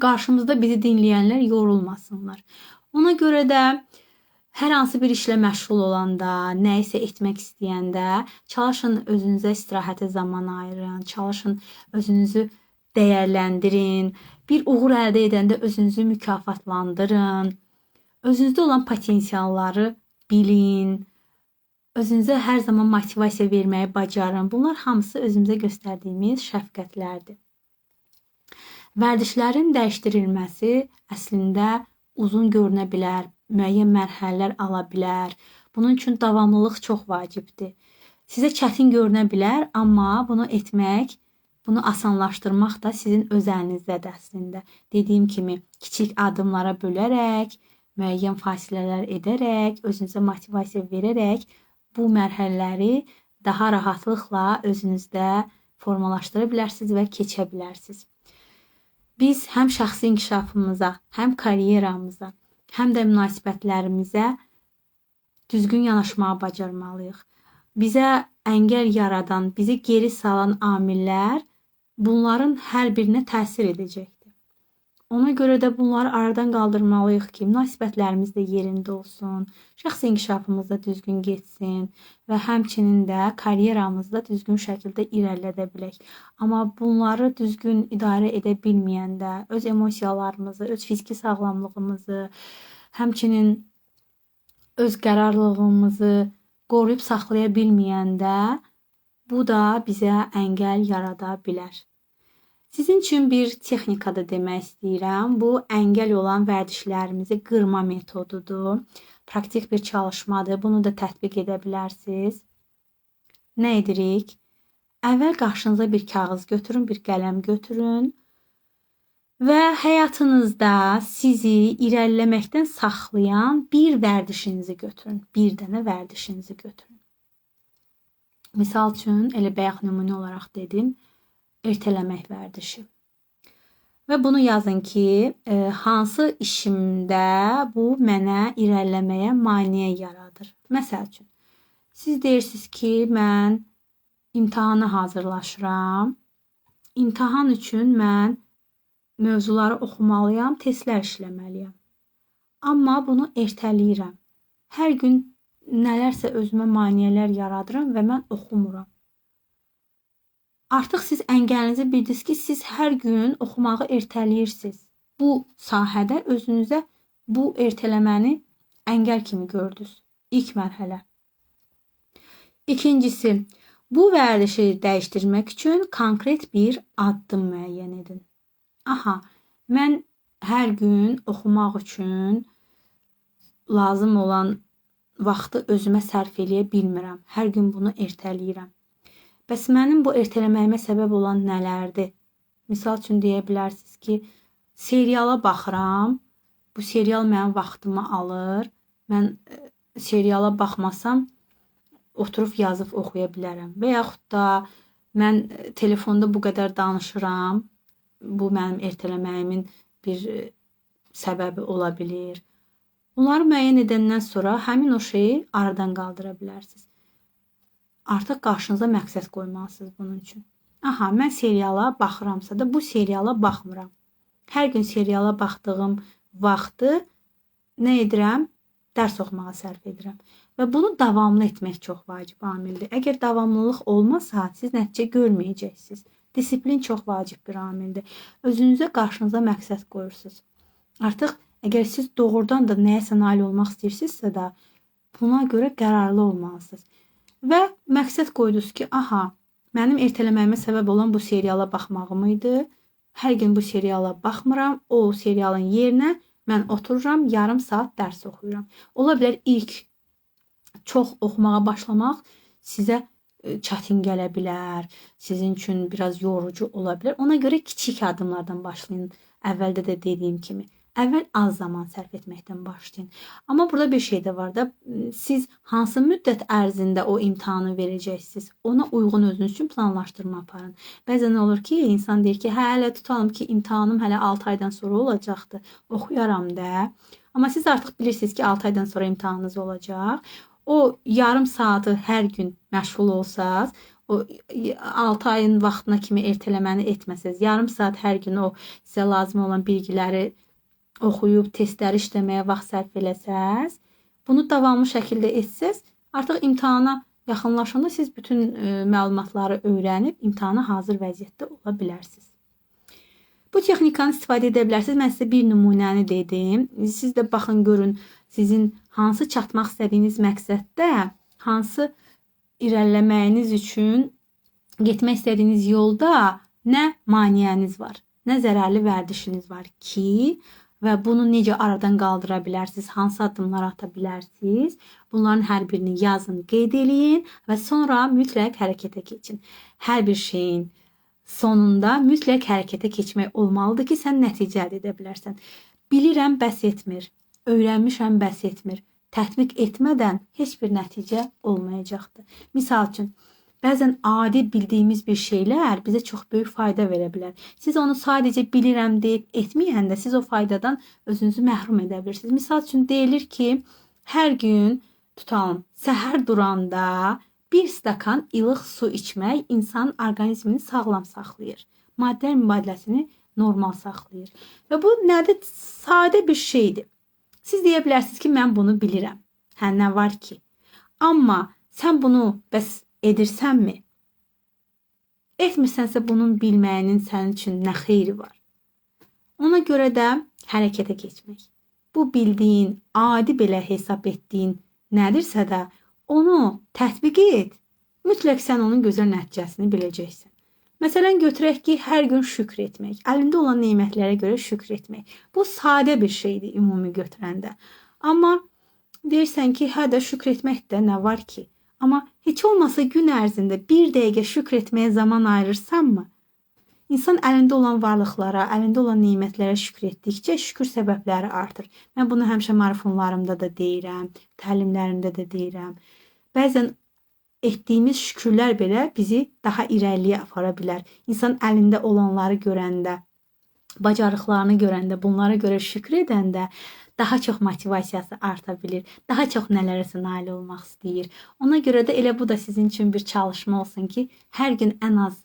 qarşımızda bizi dinləyənlər yorulmasınlar. Ona görə də hər hansı bir işlə məşğul olanda, nə isə etmək istəyəndə çalışın özünüzə istirahətə zaman ayırın, çalışın özünüzü dəyərləndirin. Bir uğur əldə edəndə özünüzü mükafatlandırın. Özünüzdə olan potensialları bilin. Özünüzə hər zaman motivasiya verməyi bacarın. Bunlar hamısı özümüzə göstərdiyimiz şəfqətlərdir. Vərdişlərin dəyişdirilməsi əslində uzun görünə bilər, müəyyən mərhələlər ala bilər. Bunun üçün davamlılıq çox vacibdir. Sizə çətin görünə bilər, amma bunu etmək, bunu asanlaşdırmaq da sizin öz əlinizdədir əslində. Dediyim kimi, kiçik addımlara bölərək, müəyyən fasilələr edərək, özünüzə motivasiya verərək bu mərhələləri daha rahatlıqla özünüzdə formalaşdıra bilərsiniz və keçə bilərsiniz. Biz həm şəxsi inkişafımıza, həm karyeramıza, həm də münasibətlərimizə düzgün yanaşmağı bacarmalıyıq. Bizə əngəl yaradan, bizi geri salan amillər bunların hər birinə təsir edəcəkdir. Ona görə də bunları aradan qaldırmalıyıq ki, münasibətlərimiz də yerində olsun, şəxsi inkişafımız da düzgün getsin və həmçinin də karyeramızda düzgün şəkildə irəlilədə bilək. Amma bunları düzgün idarə edə bilməyəndə, öz emosiyalarımızı, öz fiziki sağlamlığımızı, həmçinin öz qərarlılığımızı qoruyub saxlaya bilməyəndə bu da bizə əngəl yarada bilər. Sizin üçün bir texnikada demək istəyirəm. Bu əngəl olan vərdişlərimizi qırma metodudur. Praktik bir çalışmadır. Bunu da tətbiq edə bilərsiniz. Nə edirik? Əvvəl qarşınıza bir kağız götürün, bir qələm götürün və həyatınızda sizi irəliləməkdən saxlayan bir vərdişinizi götürün. Bir dənə vərdişinizi götürün. Misal üçün, elə bayaq nümunə olaraq dedim, ertələmək vərdişi. Və bunu yazın ki, hansı işimdə bu mənə irəliləməyə maneə yaradır. Məsəl üçün, siz deyirsiniz ki, mən imtahana hazırlaşıram. İmtahan üçün mən mövzuları oxumalıyam, testlər işləməliyəm. Amma bunu ertələyirəm. Hər gün nələrsə özümə maneələr yaradıram və mən oxumuram. Artıq siz əngəlinizi bildiniz ki, siz hər gün oxumağı ertələyirsiniz. Bu sahədə özünüzə bu ertələməni əngəl kimi gördünüz. İlk mərhələ. İkincisi, bu vərdişi dəyişdirmək üçün konkret bir addım müəyyən edin. Aha, mən hər gün oxumaq üçün lazım olan vaxtı özümə sərf eləyə bilmirəm. Hər gün bunu ertələyirəm. Bəs mənim bu ertələməyimə səbəb olan nələrdir? Misal üçün deyə bilərsiniz ki, seriala baxıram. Bu serial mənim vaxtımı alır. Mən seriala baxmasam oturub yazıb oxuya bilərəm. Və yaxud da mən telefonda bu qədər danışıram. Bu mənim ertələməyimin bir səbəbi ola bilir. Bunları müəyyən edəndən sonra həmin o şeyi aradan qaldıra bilərsiniz. Artıq qarşınıza məqsəd qoymalısınız bunun üçün. Aha, mən seriala baxıramsa da bu seriala baxmıram. Hər gün seriala baxdığım vaxtı nə edirəm? Dərs oxumağa sərf edirəm. Və bunu davamlı etmək çox vacib amildir. Əgər davamlılıq olmasa, siz nəticə görməyəcəksiniz. Disiplin çox vacib bir amildir. Özünüzə qarşınıza məqsəd qoyursunuz. Artıq əgər siz doğrudan da nəyəsə nail olmaq istəyirsinizsə də, buna görə qərarlı olmalısınız. Və məqsəd qoydunuz ki, aha, mənim ertələməyimə səbəb olan bu seriala baxmağım idi. Hər gün bu seriala baxmıram. O serialın yerinə mən otururam, yarım saat dərs oxuyuram. Ola bilər ilk çox oxumağa başlamaq sizə çətin gələ bilər. Sizin üçün biraz yorucu ola bilər. Ona görə kiçik addımlardan başlayın. Əvvəldə də dediyim kimi. Əvvəl az zaman sərf etməkdən başlayın. Amma burada bir şey də var da, siz hansı müddət ərzində o imtahanı verəcəksiniz? Ona uyğun özünüz üçün planlaşdırma aparın. Bəzən olur ki, insan deyir ki, hələ tutalım ki, imtahanım hələ 6 aydan sonra olacaqdı. Oxuyaram da. Amma siz artıq bilirsiniz ki, 6 aydan sonra imtahanınız olacaq. O yarım saatı hər gün məşğul olsaz, o 6 ayın vaxtına kimi ertələməni etməsəz, yarım saat hər gün o sizə lazım olan bilgiləri oxuyub, testləri işləməyə vaxt sərf eləsəz, bunu davamlı şəkildə etsəz, artıq imtahana yaxınlaşanda siz bütün məlumatları öyrənib imtahana hazır vəziyyətdə ola bilərsiniz. Bu texnikanı istifadə edə bilərsiniz. Mən sizə bir nümunəni dedim. Siz də baxın, görün, sizin hansı çatmaq istədiyiniz məqsəddə, hansı irəliləməyiniz üçün getmək istədiyiniz yolda nə maneəniz var, nə zərərli vərdişiniz var ki, və bunu necə aradan qaldıra bilərsiniz, hansı addımlar ata bilərsiniz. Bunların hər birini yazın, qeyd eləyin və sonra mütləq hərəkətə keçin. Hər bir şeyin sonunda mütləq hərəkətə keçmək olmalıdır ki, sən nəticə əldə edə bilərsən. Bilirəm, bəs etmir. Öyrənmişəm, bəs etmir. Tətbiq etmədən heç bir nəticə olmayacaqdır. Misal üçün, bəzən adi bildiyimiz bir şeylər bizə çox böyük fayda verə bilər. Siz onu sadəcə bilirəm deyib etməyəndə siz o faydadan özünüzü məhrum edə bilirsiniz. Misal üçün deyilir ki, hər gün tutalım, səhər duranda bir stakan ilıq su içmək insan orqanizmini sağlam saxlayır. Maddə mübadiləsini normal saxlayır. Və bu nədir? Sadə bir şeydir. Siz deyə bilərsiniz ki, mən bunu bilirəm. Hə, nə var ki? Amma sən bunu bəs edirsənmi? Etmirsənsə bunun bilməyinin sənin üçün nə xeyri var? Ona görə də hərəkətə keçmək. Bu bildiyin, adi belə hesab etdiyin nədirsə də onu tətbiq et. Mütləq sən onun gözəl nəticəsini biləcəksən. Məsələn, götürək ki, hər gün şükr etmək. Əlində olan nemətlərə görə şükr etmək. Bu sadə bir şeydir ümumi götürəndə. Amma deyirsən ki, hə də şükr etməkdə nə var ki? Amma heç olmasa gün ərzində bir dəqiqə şükr etməyə zaman ayırırsanmı? İnsan əlində olan varlıqlara, əlində olan nemətlərə şükr etdikcə şükür səbəbləri artır. Mən bunu həmişə marafonlarımda da deyirəm, təlimlərimdə də deyirəm. Bəzən etdiyimiz şükürlər belə bizi daha irəliyə apara bilər. İnsan əlində olanları görəndə, bacarıqlarını görəndə, bunlara görə şükür edəndə daha çox motivasiyası arta bilir. Daha çox nələrəsə nail olmaq istəyir. Ona görə də elə bu da sizin üçün bir çalışma olsun ki, hər gün ən az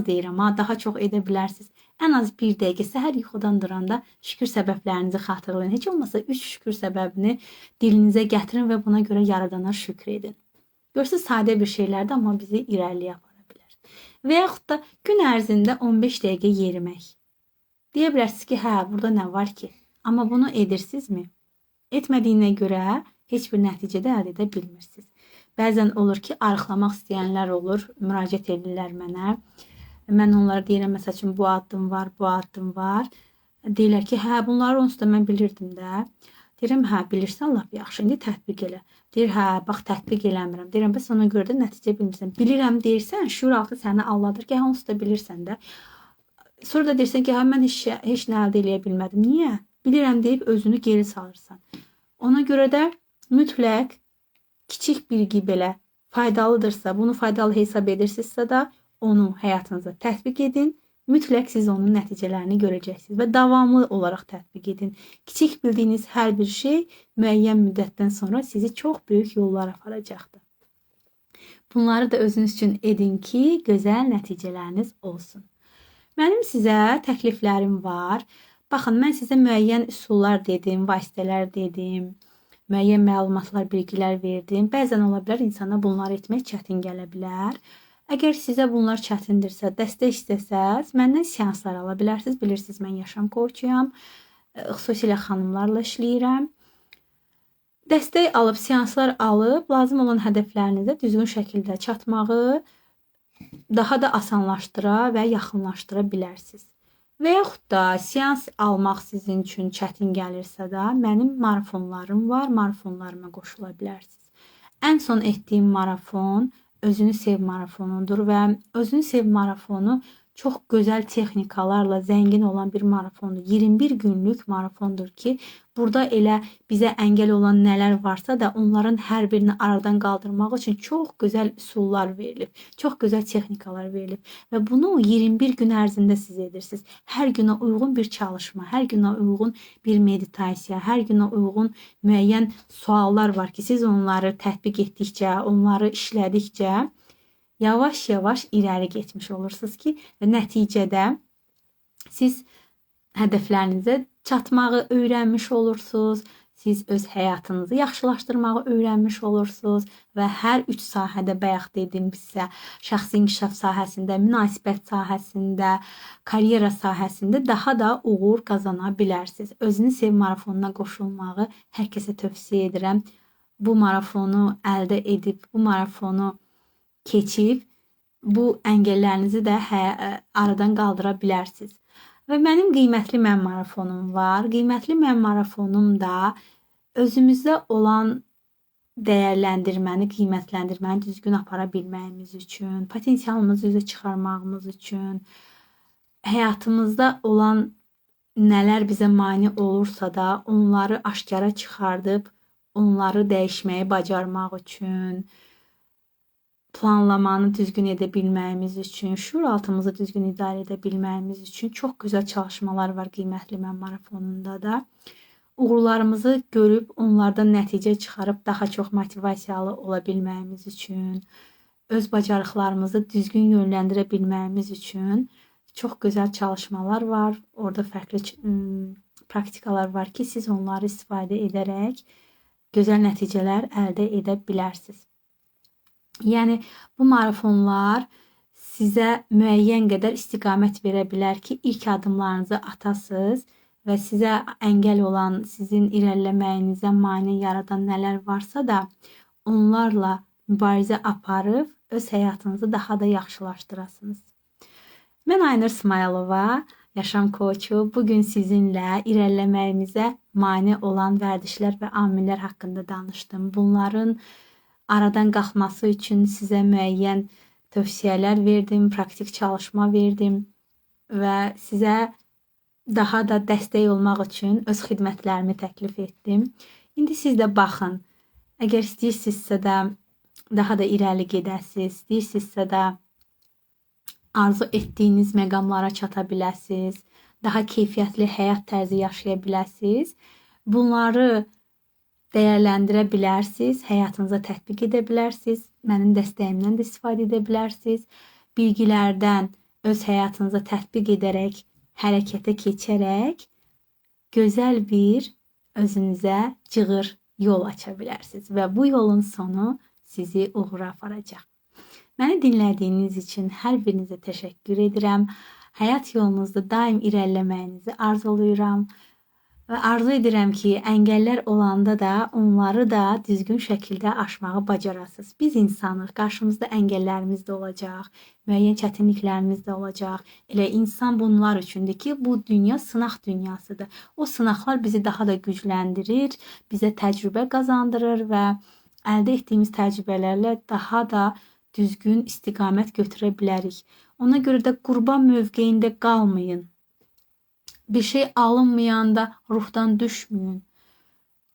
deyirəm, daha çox edə bilərsiniz. Ən az bir dəqiqə səhər yuxudan duranda şükür səbəblərinizi xatırlayın. Heç olmasa 3 şükür səbəbini dilinizə gətirin və buna görə yaradana şükür edin. Görürsünüz, sadə bir şeylərdir, amma bizi irəliyə apara bilər. Və yaxud da gün ərzində 15 dəqiqə yerimək. Deyə bilərsiniz ki, hə, burada nə var ki? Amma bunu edirsinizmi? Etmədiyinə görə heç bir nəticədə əldə edə bilmirsiniz. Bəzən olur ki, arıqlamaq istəyənlər olur, müraciət edirlər mənə. Mən onlara deyirəm, məsəl üçün, bu addım var, bu addım var. Deyirlər ki, hə, bunları onsuz da mən bilirdim də. Deyirəm, hə, bilirsən, lap yaxşı, indi tətbiq elə. Deyir, hə, bax tətbiq eləmirəm. Deyirəm, bəs ona görə də nəticə bilmirsən. Bilirəm deyirsən, şuuraltı səni aldadır ki, onsuz da bilirsən də. Sonra da deyirsən ki, hə, mən heç nə əldə eləyə bilmədim. Niyə? Bilirəm deyib özünü geri salırsan. Ona görə də mütləq kiçik bilgi belə faydalıdırsa, bunu faydalı hesab edirsinizsə də onu həyatınıza tətbiq edin. Mütləq siz onun nəticələrini görəcəksiniz və davamlı olaraq tətbiq edin. Kiçik bildiyiniz hər bir şey müəyyən müddətdən sonra sizi çox böyük yollara aparacaqdır. Bunları da özünüz üçün edin ki, gözəl nəticələriniz olsun. Mənim sizə təkliflərim var. Baxın, mən sizə müəyyən üsullar dedim, vasitələr dedim, müəyyən məlumatlar, bilgilər verdim. Bəzən ola bilər insana bunları etmək çətin gələ bilər. Əgər sizə bunlar çətindirsə, dəstək istəsəz, məndən seanslar ala bilərsiniz. Bilirsiniz, mən yaşam koçuyam. Xüsusilə xanımlarla işləyirəm. Dəstək alıb, seanslar alıb, lazım olan hədəflərinizə düzgün şəkildə çatmağı daha da asanlaşdıra və yaxınlaşdıra bilərsiniz. Və yaxud da seans almaq sizin üçün çətin gəlirsə də, mənim marafonlarım var, marafonlarıma qoşula bilərsiniz. Ən son etdiyim marafon Özünü Sev marafonudur və Özünü Sev marafonu çox gözəl texnikalarla zəngin olan bir marafondur. 21 günlük marafondur ki, burada elə bizə əngəl olan nələr varsa da onların hər birini aradan qaldırmaq üçün çox gözəl üsullar verilib, çox gözəl texnikalar verilib və bunu 21 gün ərzində siz edirsiniz. Hər günə uyğun bir çalışma, hər günə uyğun bir meditasiya, hər günə uyğun müəyyən suallar var ki, siz onları tətbiq etdikcə, onları işlədikcə yavaş-yavaş irəli getmiş olursunuz ki, və nəticədə siz hədəflərinizə çatmağı öyrənmiş olursunuz, siz öz həyatınızı yaxşılaşdırmağı öyrənmiş olursunuz və hər 3 sahədə bayaq dedimsə, şəxsi inkişaf sahəsində, münasibət sahəsində, karyera sahəsində daha da uğur qazana bilərsiniz. Özünü Sev marafonuna qoşulmağı hər kəsə tövsiyə edirəm. Bu marafonu əldə edib, bu marafonu keçib, bu əngəllərinizi də aradan qaldıra bilərsiniz. Və mənim qiymətli mən marafonum var. Qiymətli mən marafonum da özümüzdə olan dəyərləndirməni, qiymətləndirməni düzgün apara bilməyimiz üçün, potensialımızı üzə çıxarmağımız üçün, həyatımızda olan nələr bizə mane olursa da onları aşkara çıxardıb, onları dəyişməyi bacarmaq üçün, planlamanı düzgün edə bilməyimiz üçün, şuuraltımızı düzgün idarə edə bilməyimiz üçün çox gözəl çalışmalar var qiymətli mən marafonunda da. Uğurlarımızı görüb, onlardan nəticə çıxarıb daha çox motivasiyalı ola bilməyimiz üçün, öz bacarıqlarımızı düzgün yönləndirə bilməyimiz üçün çox gözəl çalışmalar var. Orada fərqli praktikalar var ki, siz onları istifadə edərək gözəl nəticələr əldə edə bilərsiniz. Yəni, bu marafonlar sizə müəyyən qədər istiqamət verə bilər ki, ilk adımlarınızı atasınız və sizə əngəl olan, sizin irəliləməyinizə mane yaradan nələr varsa da onlarla mübarizə aparıb öz həyatınızı daha da yaxşılaşdırasınız. Mən Aynur İsmayılova, yaşam koçu, bugün sizinlə irəliləməyimizə mane olan vərdişlər və amillər haqqında danışdım. Bunların aradan qalxması üçün sizə müəyyən tövsiyələr verdim, praktik çalışma verdim və sizə daha da dəstək olmaq üçün öz xidmətlərimi təklif etdim. İndi siz də baxın, əgər istəyirsinizsə də daha da irəli gedəsiniz, istəyirsinizsə də arzu etdiyiniz məqamlara çata biləsiniz, daha keyfiyyətli həyat tərzi yaşaya biləsiniz. Bunları dəyərləndirə bilərsiniz, həyatınıza tətbiq edə bilərsiniz, mənim dəstəyimdən də istifadə edə bilərsiniz. Bilgilərdən öz həyatınıza tətbiq edərək, hərəkətə keçərək gözəl bir özünüzə cığır yol aça bilərsiniz və bu yolun sonu sizi uğura aparacaq. Məni dinlədiyiniz üçün hər birinizə təşəkkür edirəm. Həyat yolunuzda daim irəliləməyinizi arzulayıram. Və arzu edirəm ki, əngəllər olanda da onları da düzgün şəkildə aşmağı bacarasınız. Biz insanıq, qarşımızda əngəllərimiz də olacaq, müəyyən çətinliklərimiz də olacaq. Elə insan bunlar üçündür ki, bu dünya sınaq dünyasıdır. O sınaqlar bizi daha da gücləndirir, bizə təcrübə qazandırır və əldə etdiyimiz təcrübələrlə daha da düzgün istiqamət götürə bilərik. Ona görə də qurban mövqeyində qalmayın. Bir şey alınmayanda ruhdan düşməyin.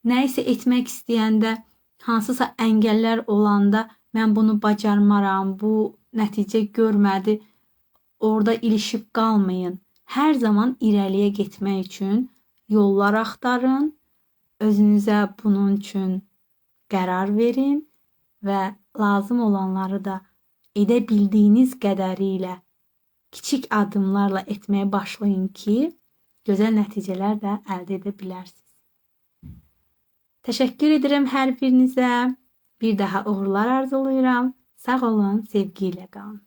Nə isə etmək istəyəndə, hansısa əngəllər olanda mən bunu bacarmaram, bu nəticə görmədi, orada ilişib qalmayın. Hər zaman irəliyə getmək üçün yollar axtarın, özünüzə bunun üçün qərar verin və lazım olanları da edə bildiyiniz qədərilə kiçik addımlarla etməyə başlayın ki, gözəl nəticələr də əldə edə bilərsiniz. Təşəkkür edirəm hər birinizə. Bir daha uğurlar arzulayıram. Sağ olun, sevgi ilə qalın.